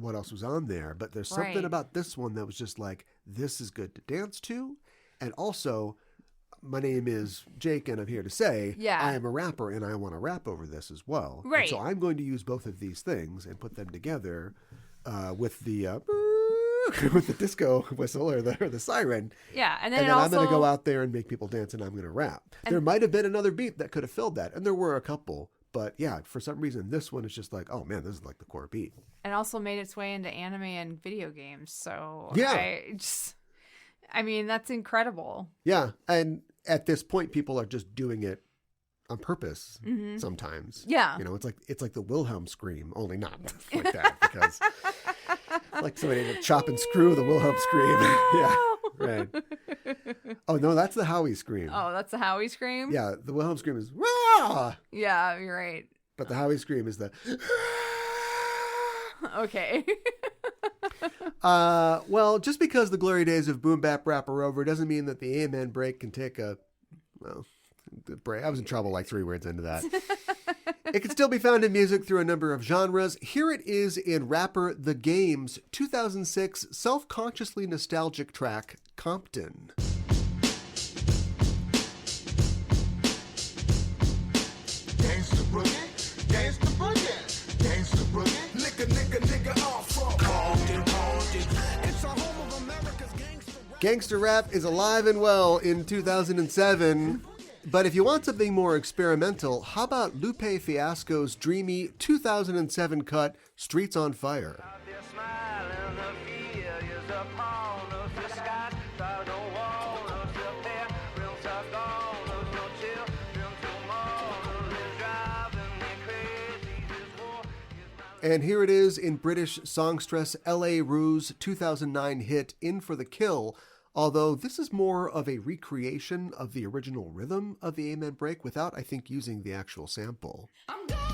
else was on there. But there's something Right. about this one that was just like, this is good to dance to. And also, my name is Jake, and I'm here to say, I am a rapper, and I want to rap over this as well. Right. And so I'm going to use both of these things and put them together with the with the disco whistle or the siren. Yeah, and then also, I'm going to go out there and make people dance, and I'm going to rap. There might have been another beat that could have filled that, and there were a couple. But yeah, for some reason, this one is just like, oh man, this is like the core beat. And also made its way into anime and video games. So yeah, I mean, that's incredible. Yeah, and at this point, people are just doing it on purpose sometimes. Yeah. It's like the Wilhelm scream, only not like that, because like somebody to chop and screw the Wilhelm scream. Yeah, right. Oh no, that's the Howie scream. Oh, that's the Howie scream? Yeah, the Wilhelm scream is Wah! Yeah, you're right. But the Howie scream is the okay. Well, just because the glory days of boom bap rap are over doesn't mean that the Amen break can take a break. I was in trouble like 3 words into that. It can still be found in music through a number of genres. Here it is in rapper The Game's 2006 self-consciously nostalgic track, Compton. Gangsta boogie, gangsta boogie, gangsta boogie. Nigga, all from Compton. It's a home of America's gangsta rap. Gangsta rap is alive and well in 2007. But if you want something more experimental, how about Lupe Fiasco's dreamy 2007 cut, Streets on Fire? And here it is in British songstress L.A. Roux's 2009 hit, In for the Kill, although this is more of a recreation of the original rhythm of the Amen break without, I think, using the actual sample. I'm doing it.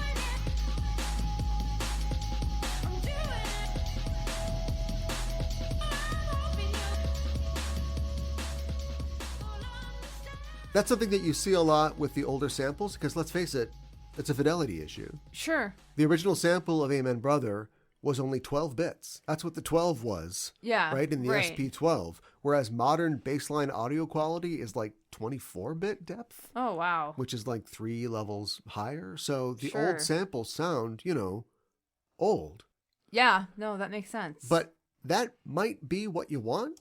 I'm doing it. I'm hoping you. That's something that you see a lot with the older samples, because let's face it, it's a fidelity issue. Sure. The original sample of Amen Brother was only 12 bits. That's what the 12 was. Yeah. Right? In the SP12. Whereas modern baseline audio quality is like 24-bit depth. Oh, wow. Which is like 3 levels higher. So the Sure. old samples sound, old. Yeah. No, that makes sense. But that might be what you want.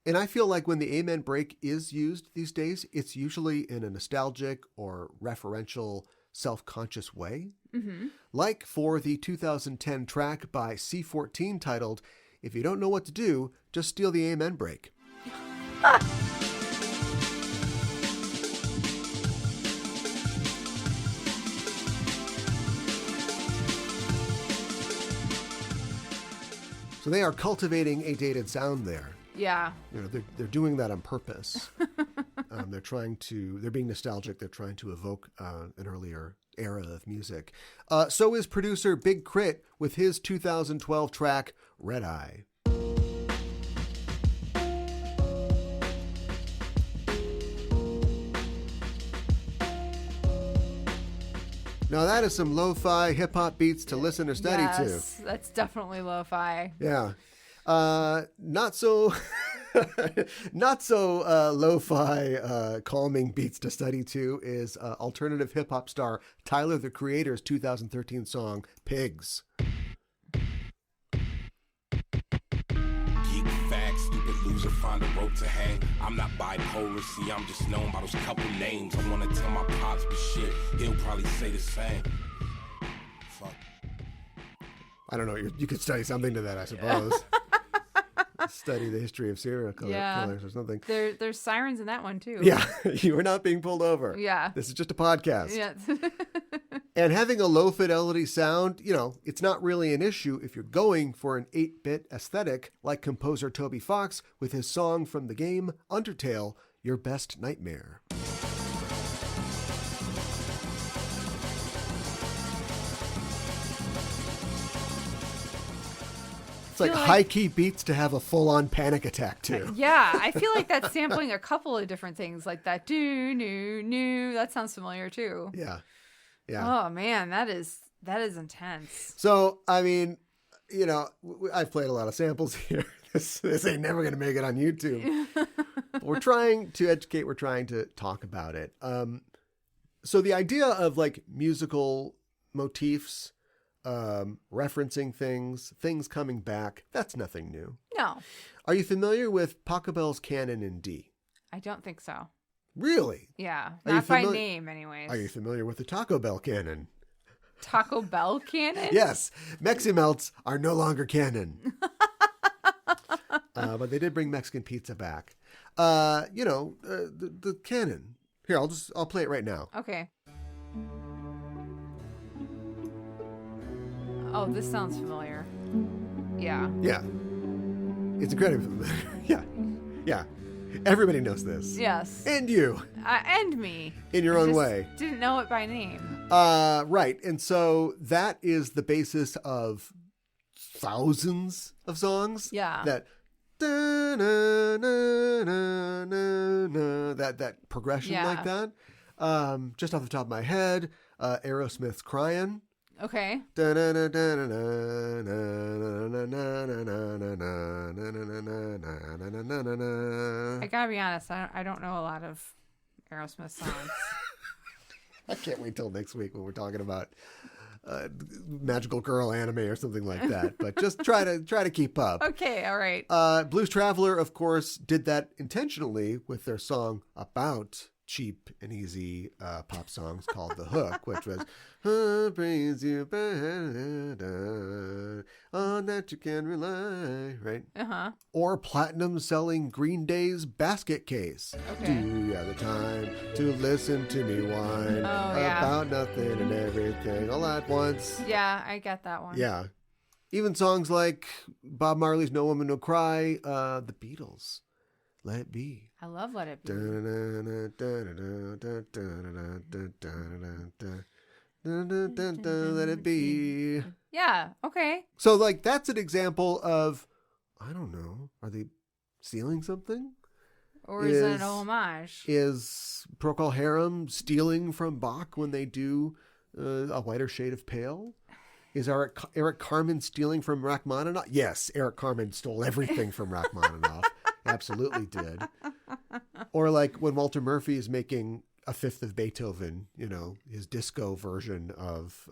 And I feel like when the Amen break is used these days, it's usually in a nostalgic or referential, self-conscious way. Mm-hmm. Like for the 2010 track by C14 titled, If You Don't Know What to Do, Just Steal the Amen Break. So they are cultivating a dated sound there. Yeah. You know, they're doing that on purpose. They're being nostalgic. They're trying to evoke an earlier era of music. So is producer Big Crit with his 2012 track Red Eye. Now that is some lo-fi hip-hop beats to listen or study Yes, that's definitely lo-fi. to. Yeah. Not so lo-fi calming beats to study to is alternative hip-hop star Tyler, the Creator's 2013 song Pigs. Geek facts, stupid loser, find a rope to hang. I'm not bipolar, see, I'm just known by those couple names. I wanna tell my pops, but shit, he'll probably say the same. Fuck. I don't know. You could study something to that, I suppose. Study the history of serial killers or something. There's sirens in that one too. Yeah, you are not being pulled over. Yeah. This is just a podcast. Yeah. And having a low fidelity sound, you know, it's not really an issue if you're going for an 8-bit aesthetic like composer Toby Fox with his song from the game Undertale, Your Best Nightmare. It's like high-key beats to have a full-on panic attack to. Yeah, I feel like that's sampling a couple of different things, like that do. That sounds familiar too. Yeah. Yeah. Oh man, that is intense. So, I mean, you know, I've played a lot of samples here. This ain't never going to make it on YouTube. But we're trying to educate. We're trying to talk about it. So the idea of like musical motifs, referencing things coming back, that's nothing new. No, Are you familiar with Pachelbel's canon in D? I don't think so. Really? Yeah, Are you not by familiar- name, anyways. Are you familiar with the Taco Bell canon? Taco Bell canon? Yes, Meximelts are no longer canon. But they did bring Mexican pizza back. The canon. Here, I'll play it right now. Okay. Oh, this sounds familiar. Yeah. Yeah. It's incredibly familiar. Yeah. Everybody knows this. Yes. And you. And me. In your own Just way. Didn't know it by name. Right. And so that is the basis of thousands of songs. Yeah. That that progression Yeah. like that. Just off the top of my head, Aerosmith's Crying. Okay. I gotta be honest, I don't know a lot of Aerosmith songs. I can't wait till next week when we're talking about Magical Girl anime or something like that. But just try to keep up. Okay, all right. Blues Traveler, of course, did that intentionally with their song about cheap and easy pop songs called The Hook, which was brings you better on that you can rely, right? Uh-huh. Or platinum selling Green Day's Basket Case. Okay. Do you have the time to listen to me whine about nothing and everything all at once? Yeah, I get that one. Yeah. Even songs like Bob Marley's No Woman No Cry, The Beatles, Let It Be. I love Let It Be. Let It Be. Yeah, okay. So, like, that's an example of, I don't know, are they stealing something? Or is it an homage? Is Procol Harum stealing from Bach when they do A Whiter Shade of Pale? Is Eric Carmen stealing from Rachmaninoff? Yes, Eric Carmen stole everything from Rachmaninoff. Absolutely did. Or like when Walter Murphy is making a fifth of Beethoven, you know, his disco version of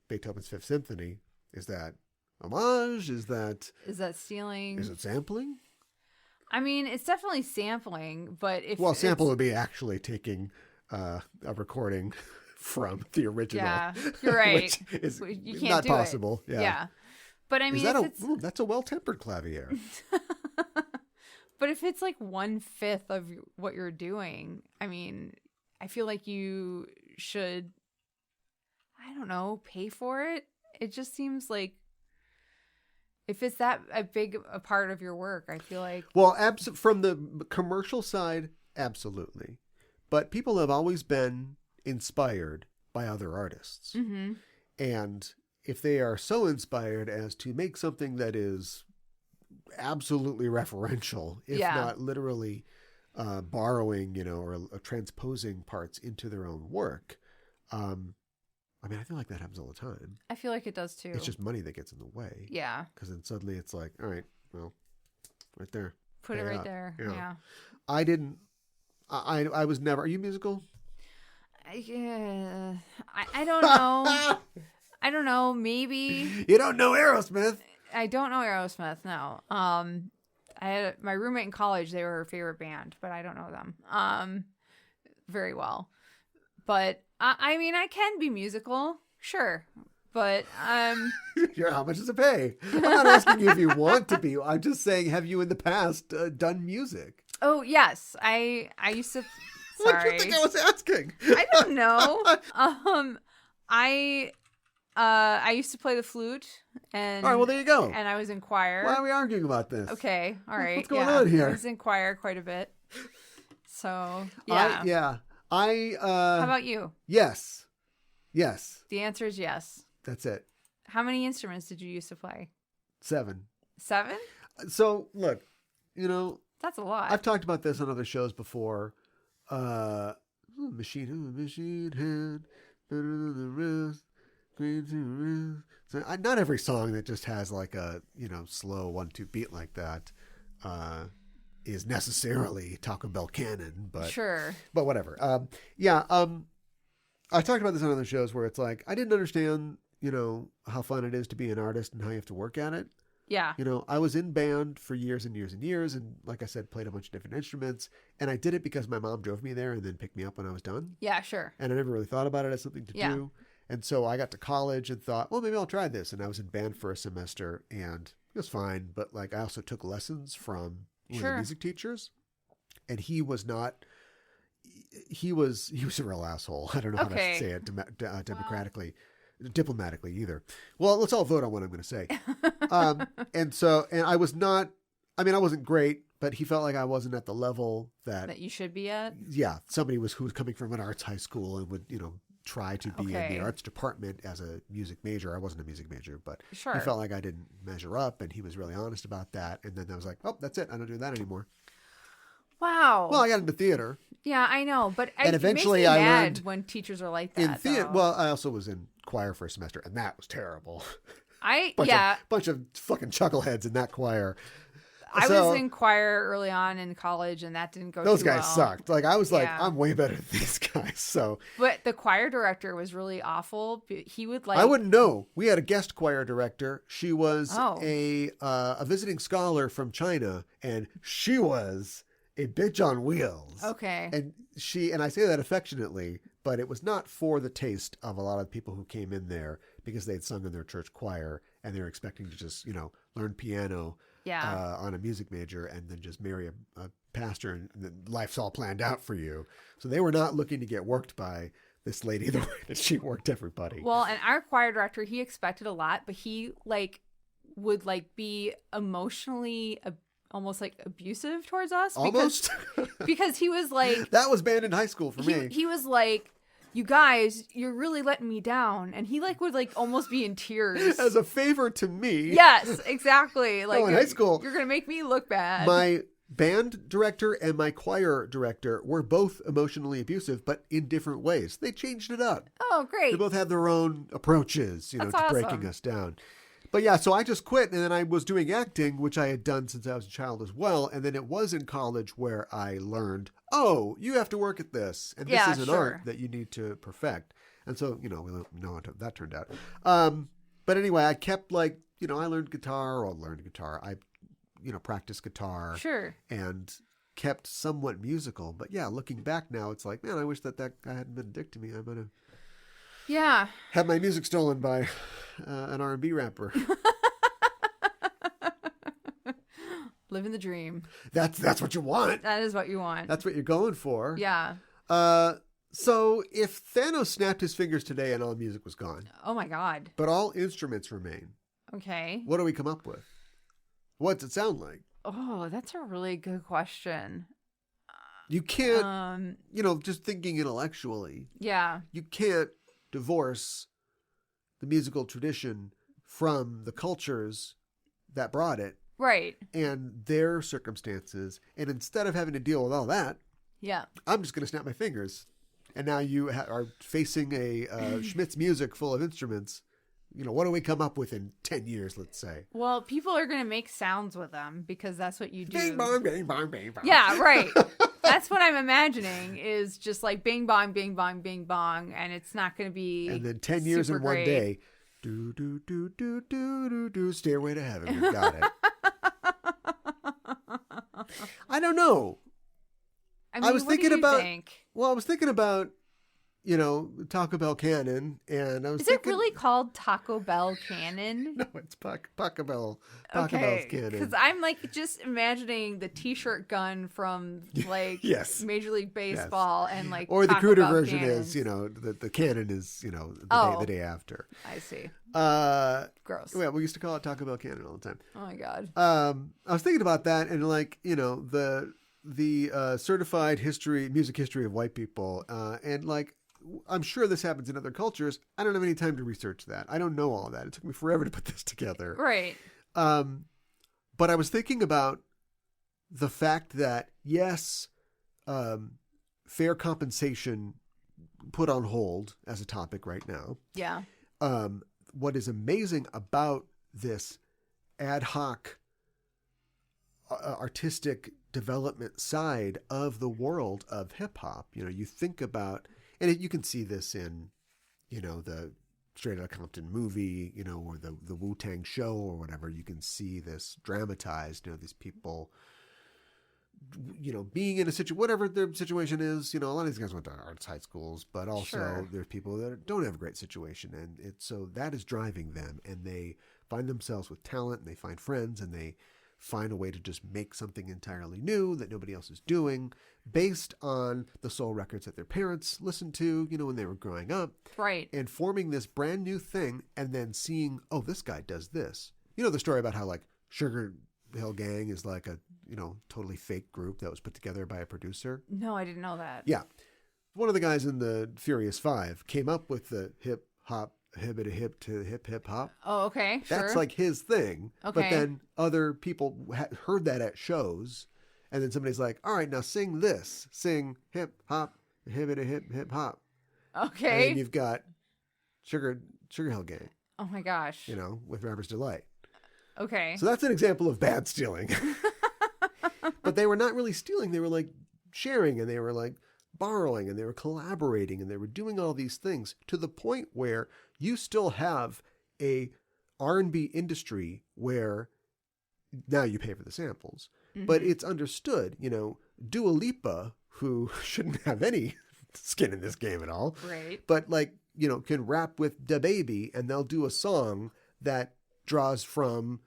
Beethoven's Fifth Symphony. Is that homage? Is that stealing? Is it sampling? I mean, it's definitely sampling, but if Sample would be actually taking a recording from the original. Yeah, you're right. Which is you can't not do possible. It. Yeah. But I mean, is that that's a well-tempered clavier. But if it's like 1/5 of what you're doing, I mean, I feel like you should, I don't know, pay for it. It just seems like if it's that a big a part of your work, I feel like. Well, from the commercial side, absolutely. But people have always been inspired by other artists. Mm-hmm. And if they are so inspired as to make something that is absolutely referential, if not literally borrowing, or transposing parts into their own work, I mean, I feel like that happens all the time. I feel like it does too. It's just money that gets in the way. Yeah. Because then suddenly it's like, all right, well, right there. Put it Pay right out. there. Yeah. Yeah. I was never. Are you musical? Yeah. I don't know. I don't know. Maybe. You don't know Aerosmith. I don't know Aerosmith. No. I had my roommate in college. They were her favorite band, but I don't know them very well. But I mean, I can be musical, sure. But Sure, how much does it pay? I'm not asking you if you want to be. I'm just saying, have you in the past done music? oh yes, I used to. What do Sorry, you think I was asking? I don't know. I used to play the flute, and All right, well, there you go. and I was in choir. Why are we arguing about this? Okay, all right. What's going on here? I was in choir quite a bit. So How about you? Yes. The answer is yes. That's it. How many instruments did you used to play? 7. 7? So look, That's a lot. I've talked about this on other shows before. Machine hand, better than the rest. Green to rest. So not every song that just has like a slow 1-2 beat like that is necessarily Taco Bell canon, but sure. But whatever. I talked about this on other shows where it's like I didn't understand how fun it is to be an artist and how you have to work at it. Yeah. I was in band for years and years and years, and like I said, played a bunch of different instruments, and I did it because my mom drove me there and then picked me up when I was done. Yeah, sure. And I never really thought about it as something to do. And so I got to college and thought, well, maybe I'll try this. And I was in band for a semester, and it was fine. But like, I also took lessons from one of the music teachers, and he was a real asshole. I don't know how to say it diplomatically either. Well, let's all vote on what I'm going to say. And I wasn't great, but he felt like I wasn't at the level that you should be at. Yeah. Somebody who was coming from an arts high school and would, try to be in the arts department as a music major. I wasn't a music major, but he felt like I didn't measure up, and he was really honest about that. And then I was like, oh, that's it. I don't do that anymore. Wow. Well, I got into theater. Yeah, I know, but and eventually it makes me I mad learned when teachers are like that. In theater, well, I also was in choir for a semester, and that was terrible. bunch of fucking chuckleheads in that choir. I was in choir early on in college, and that didn't go those too guys well. sucked. Like I was like, I'm way better than these guys. So, but the choir director was really awful. He would like. I wouldn't know. We had a guest choir director. She was a visiting scholar from China, and she was a bitch on wheels. Okay. And I say that affectionately, but it was not for the taste of a lot of people who came in there because they'd sung in their church choir and they were expecting to just, learn piano on a music major and then just marry a pastor and then life's all planned out for you. So they were not looking to get worked by this lady the way that she worked everybody. Well, and our choir director, he expected a lot, but he would be emotionally almost abusive towards us. Almost? Because he was like... That was banned in high school for me. He was like, you guys, you're really letting me down. And he would almost be in tears. As a favor to me. Yes, exactly. Like in high school. You're going to make me look bad. My band director and my choir director were both emotionally abusive, but in different ways. They changed it up. Oh, great. They both had their own approaches, to breaking us down. But yeah, so I just quit, and then I was doing acting, which I had done since I was a child as well. And then it was in college where I learned, you have to work at this. And this is an art that you need to perfect. And so, we know how that turned out. But anyway, I kept I learned guitar. I, practiced guitar. Sure. And kept somewhat musical. But yeah, looking back now, it's like, man, I wish that guy hadn't been a dick to me. I might have... Yeah. Had my music stolen by an R&B rapper. Living the dream. That's what you want. That is what you want. That's what you're going for. Yeah. So if Thanos snapped his fingers today and all music was gone, Oh my God. but all instruments remain, Okay. what do we come up with? What's it sound like? Oh, that's a really good question. You can't, just thinking intellectually, Yeah. you can't divorce the musical tradition from the cultures that brought it Right. and their circumstances. And instead of having to deal with all that, Yeah. I'm just going to snap my fingers. And now you are facing a Schmidt's music full of instruments. What do we come up with in 10 years, let's say? Well, people are going to make sounds with them because that's what you do. Bing bong, bing bong, bing bong. Yeah, right. That's what I'm imagining is just like bing bong, bing bong, bing bong. And it's not going to be. And then 10 years super in one great. day, do, do, do, do, do, do, do, Stairway to Heaven. We've got it. I don't know. I mean, was what do thinking you about, think? well, I was thinking about, Taco Bell Canon, and I was Is thinking, it really called Taco Bell Cannon? No, it's Taco Bell's Okay, Canon. because I'm like just imagining the T-shirt gun from like Yes. Major League Baseball and like Or the Taco cruder Bell version cannons. is, the Canon is, Oh. the day after. I see. Gross. Yeah, we used to call it Taco Bell Canon all the time. Oh my God. I was thinking about that, and the certified music history of white people, and like, I'm sure this happens in other cultures. I don't have any time to research that. I don't know all of that. It took me forever to put this together. Right. But I was thinking about the fact that, yes, fair compensation put on hold as a topic right now. Yeah. What is amazing about this ad hoc artistic development side of the world of hip hop, you think about, and you can see this in, the Straight Outta Compton movie, or the Wu-Tang show or whatever. You can see this dramatized, these people, being in a situation, whatever their situation is, a lot of these guys went to arts high schools, but also Sure. there's people that don't have a great situation. And so that is driving them, and they find themselves with talent, and they find friends, and they find a way to just make something entirely new that nobody else is doing based on the soul records that their parents listened to, when they were growing up. Right. And forming this brand new thing and then seeing, oh, this guy does this. The story about how like Sugar Hill Gang is like a, totally fake group that was put together by a producer. No, I didn't know that. Yeah. One of the guys in the Furious Five came up with the hip hop, hibbity hip to hip hop. Oh, okay. Sure. That's like his thing. Okay. But then other people heard that at shows, and then somebody's like, all right, now sing this. Sing hip hop, hibbity hip hop. Okay. And then you've got Sugar Hill Gang, Oh my gosh. with Rapper's Delight. Okay. So that's an example of bad stealing. But they were not really stealing. They were like sharing, and they were like borrowing, and they were collaborating, and they were doing all these things to the point where you still have a R&B industry where now you pay for the samples, but it's understood, Dua Lipa, who shouldn't have any skin in this game at all, Right. but like, can rap with DaBaby, and they'll do a song that draws from,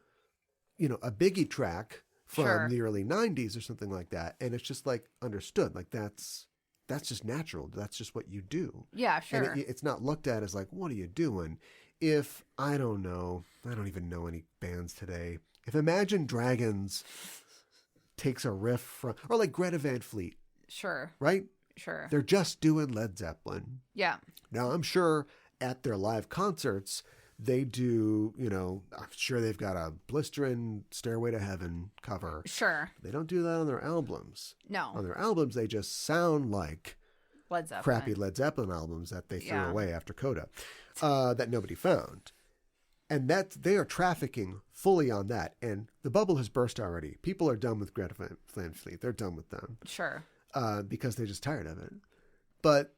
a Biggie track from Sure. the early 90s or something like that. And it's just like understood, like that's just natural. That's just what you do. Yeah, sure. And it's not looked at as like, what are you doing? If, I don't even know any bands today. If Imagine Dragons takes a riff from, or like Greta Van Fleet, Sure. right? Sure. They're just doing Led Zeppelin. Yeah. Now, I'm sure at their live concerts, they do, I'm sure they've got a blistering Stairway to Heaven cover. Sure. They don't do that on their albums. No. On their albums, they just sound like Led Zeppelin. crappy Led Zeppelin albums that they threw Yeah. away after Coda, that nobody found. And they are trafficking fully on that. And the bubble has burst already. People are done with Greta Van Fleet. They're done with them Sure. because they're just tired of it. But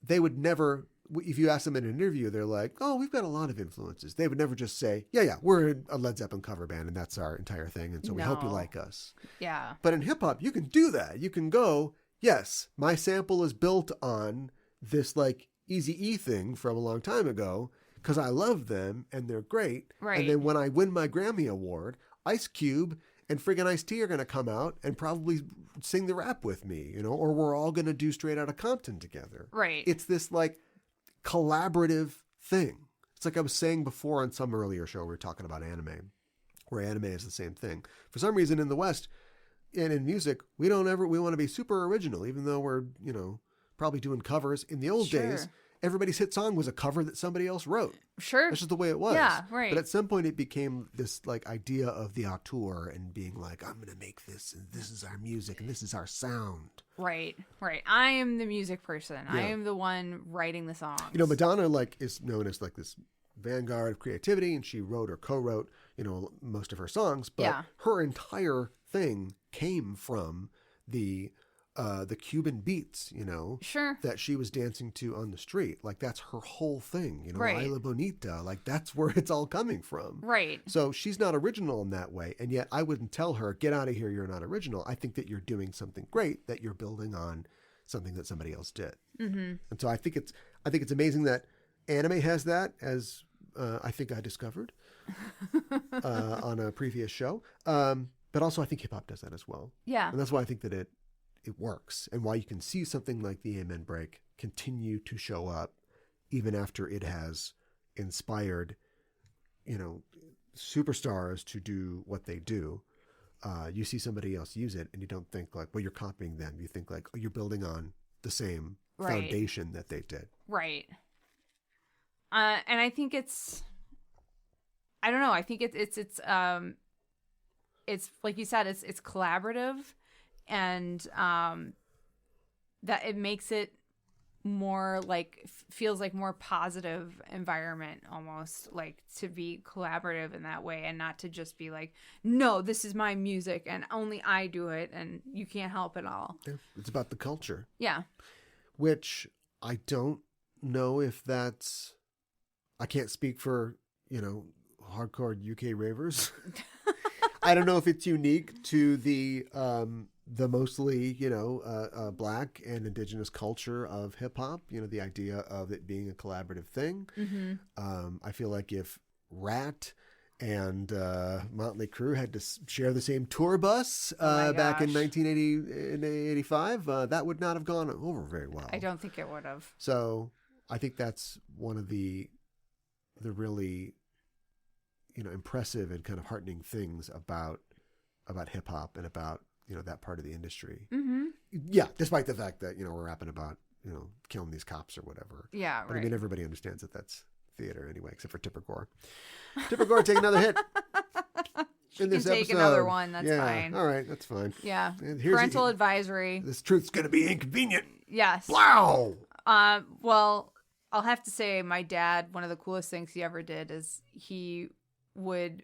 they would never, if you ask them in an interview, they're like, oh, we've got a lot of influences. They would never just say, yeah, we're a Led Zeppelin cover band and that's our entire thing. And so we hope you No. like us. Yeah. But in hip hop, you can do that. You can go, yes, my sample is built on this like Eazy-E thing from a long time ago because I love them and they're great. Right. And then when I win my Grammy Award, Ice Cube and friggin' Ice-T are going to come out and probably sing the rap with me, you know, or we're all going to do Straight Outta Compton together. Right. It's this like collaborative thing. It's like I was saying before on some earlier show, we were talking about anime, where anime is the same thing. For some reason in the West and in music, we want to be super original, even though we're, you know, probably doing covers. In the old days, everybody's hit song was a cover that somebody else wrote. Sure. That's just the way it was. Yeah, right. But at some point it became this like idea of the auteur and being like, I'm going to make this and this is our music and this is our sound. Right. I am the music person. Yeah. I am the one writing the songs. You know, Madonna like is known as like this vanguard of creativity, and she wrote or co-wrote, you know, most of her songs, but her entire thing came from the Cuban beats, you know, that she was dancing to on the street. Like that's her whole thing, you know, Isla Bonita, like that's where it's all coming from. Right. So she's not original in that way. And yet I wouldn't tell her, get out of here, you're not original. I think that you're doing something great, that you're building on something that somebody else did. Mm-hmm. And so I think it's amazing that anime has that, as I think I discovered on a previous show. But also I think hip hop does that as well. Yeah. And that's why I think that it works, and why you can see something like the Amen Break continue to show up even after it has inspired, you know, superstars to do what they do. You see somebody else use it and you don't think like, well, you're copying them. You think like, oh, you're building on the same foundation that they did. Right. And I think I don't know. I think it's like you said, it's collaborative. And that it makes it more like feels like more positive environment, almost like to be collaborative in that way, and not to just be like, no, this is my music and only I do it and you can't help it all. Yeah, it's about the culture. Yeah. Which I don't know if that's, I can't speak for, you know, hardcore UK ravers. I don't know if it's unique to the mostly, you know, black and indigenous culture of hip hop, you know, the idea of it being a collaborative thing. Mm-hmm. I feel like if Rat and Motley Crue had to share the same tour bus back in 1985, that would not have gone over very well. I don't think it would have. So I think that's one of the really, you know, impressive and kind of heartening things about hip hop and about, you know, that part of the industry. Mm-hmm. Yeah, despite the fact that, you know, we're rapping about, you know, killing these cops or whatever. Yeah, but right. I mean, everybody understands that that's theater anyway, except for Tipper Gore. Tipper Gore, take another hit. In this take episode. Another one. That's fine. All right, that's fine. Yeah. And Parental advisory. This truth's going to be inconvenient. Yes. Wow. Well, I'll have to say my dad, one of the coolest things he ever did is he would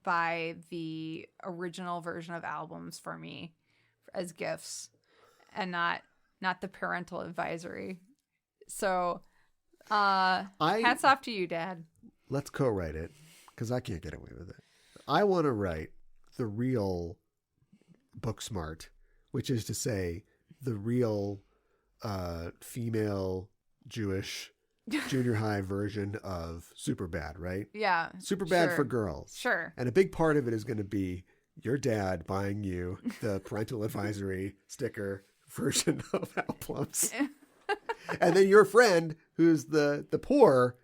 buy the original version of albums for me as gifts and not the parental advisory. So hats off to you, Dad. Let's co-write it, because I can't get away with it. I want to write the real Booksmart, which is to say the real female Jewish junior high version of Superbad, right? Yeah. Superbad for girls. Sure. And a big part of it is going to be your dad buying you the parental advisory sticker version of albums. And then your friend, who's the poor,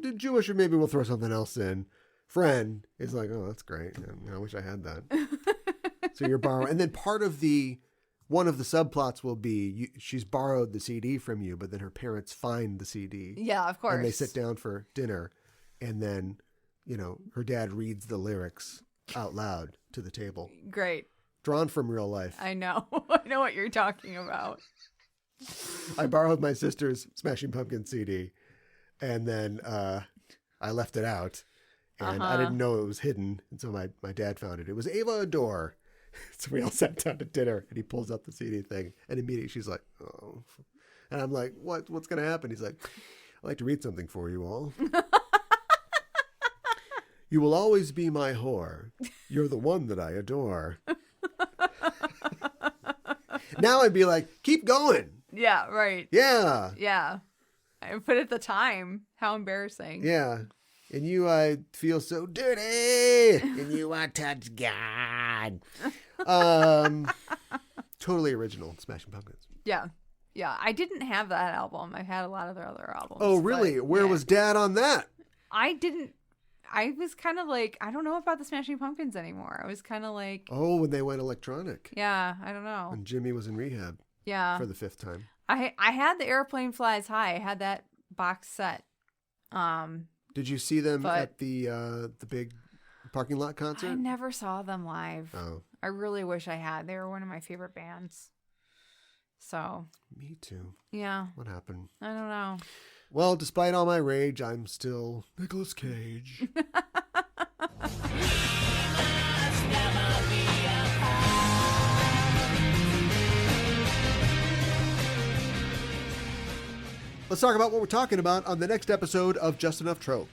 the Jewish, or maybe we'll throw something else in, friend is like, oh, that's great. I wish I had that. So you're borrowing. And then one of the subplots will be she's borrowed the CD from you, but then her parents find the CD. Yeah, of course. And they sit down for dinner, and then, you know, her dad reads the lyrics out loud to the table. Great. Drawn from real life. I know. I know what you're talking about. I borrowed my sister's Smashing Pumpkins CD, and then I left it out, and I didn't know it was hidden, and so my dad found it. It was Ava Adore. So we all sat down to dinner, and he pulls up the CD thing, and immediately she's like, oh. And I'm like, what's going to happen? He's like, I'd like to read something for you all. You will always be my whore. You're the one that I adore. Now I'd be like, keep going. Yeah, right. Yeah. Yeah. But at the time, how embarrassing. Yeah. And you, I feel so dirty. And you, I touch God. God. Totally original, Smashing Pumpkins. Yeah. Yeah. I didn't have that album. I had a lot of their other albums. Oh, really? but, Where yeah. was Dad on that? I didn't. I was kind of like, I don't know about the Smashing Pumpkins anymore. I was kind of like, Oh, when they went electronic. yeah, I don't know. When Jimmy was in rehab Yeah. for the 5th time. I had the Airplane Flies High. I had that box set. Did you see them But- at the big parking lot concert? I never saw them live. Oh, I really wish I had. They were one of my favorite bands. So, me too. yeah, What happened? I don't know. Well, despite all my rage, I'm still Nicolas Cage. Let's talk about what we're talking about on the next episode of Just Enough Trope.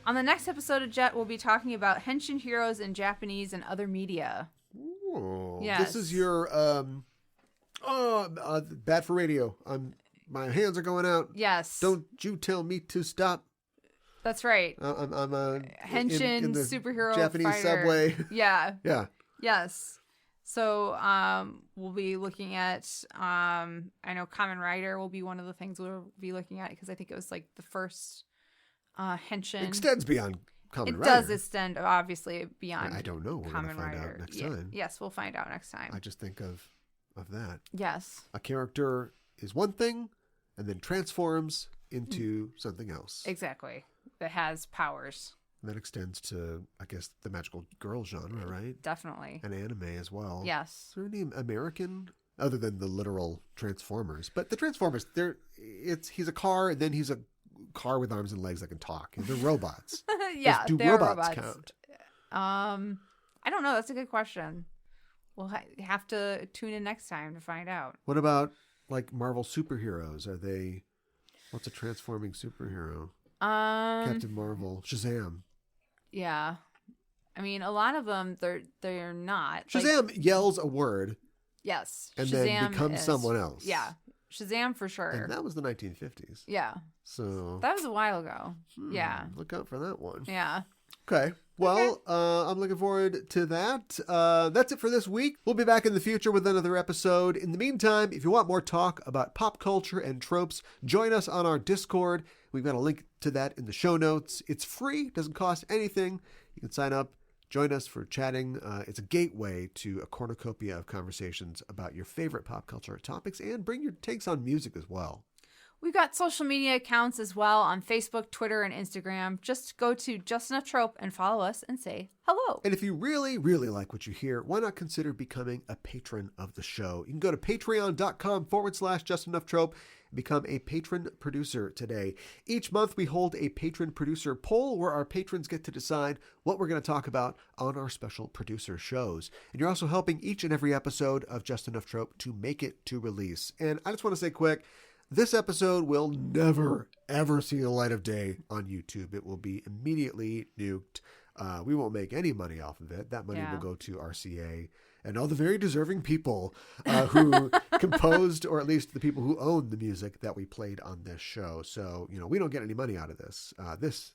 On the next episode of Jet, we'll be talking about henshin heroes in Japanese and other media. Ooh, Yes. This is your bad for radio. My hands are going out. Yes. Don't you tell me to stop. That's right. I'm Henshin in the superhero Japanese fighter. subway. Yeah. Yeah. Yes. So we'll be looking at I know Kamen Rider will be one of the things we'll be looking at because I think it was like the first henshin. Extends beyond Kamen It Rider. does extend obviously beyond. I don't know. We're going to Kamen find Rider. out next Yeah. time. Yes, we'll find out next time. I just think of that. Yes. A character is one thing and then transforms into something else. Exactly. That has powers. And that extends to, I guess, the magical girl genre, right? Definitely. And anime as well. Yes. Is there any American other than the literal Transformers? But the Transformers, he's a car and then he's a car with arms and legs that can talk. They're robots. Yeah. Do they are robots robots. count? I don't know. That's a good question. We'll have to tune in next time to find out. What about like Marvel superheroes? What's a transforming superhero? Captain Marvel, Shazam. Yeah. I mean, a lot of them they're not. Shazam yells a word Yes. and Shazam then becomes is- someone else. Yeah. Shazam for sure. And that was the 1950s. Yeah. So That was a while ago. Yeah. look out for that one. Yeah. Okay. Well, I'm looking forward to that. That's it for this week. We'll be back in the future with another episode. In the meantime, if you want more talk about pop culture and tropes, join us on our Discord. We've got a link to that in the show notes. It's free, doesn't cost anything. You can sign up, join us for chatting. It's a gateway to a cornucopia of conversations about your favorite pop culture topics and bring your takes on music as well. We've got social media accounts as well on Facebook, Twitter, and Instagram. Just go to Just Enough Trope and follow us and say hello. And if you really, really like what you hear, why not consider becoming a patron of the show? You can go to patreon.com/Just Enough Trope and become a patron producer today. Each month we hold a patron producer poll where our patrons get to decide what we're going to talk about on our special producer shows. And you're also helping each and every episode of Just Enough Trope to make it to release. And I just want to say quick, this episode will never, ever see the light of day on YouTube. It will be immediately nuked. We won't make any money off of it. That money will go to RCA and all the very deserving people who composed, or at least the people who own the music that we played on this show. So, we don't get any money out of this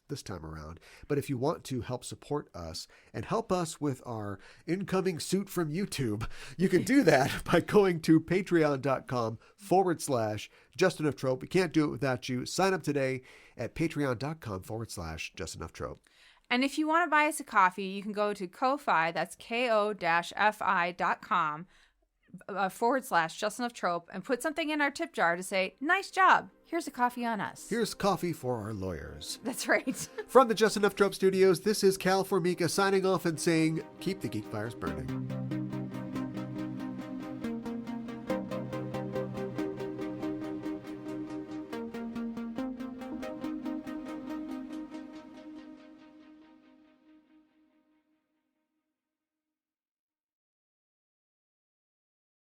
this time around. But if you want to help support us and help us with our incoming suit from YouTube, you can do that by going to patreon.com/Just Enough Trope. We can't do it without you. Sign up today at patreon.com/Just Enough Trope. And if you want to buy us a coffee, you can go to Ko-Fi, that's ko-fi.com /Just Enough Trope, and put something in our tip jar to say, nice job. Here's a coffee on us. Here's coffee for our lawyers. That's right. From the Just Enough Trope studios, this is Cal Formica signing off and saying, keep the geek fires burning.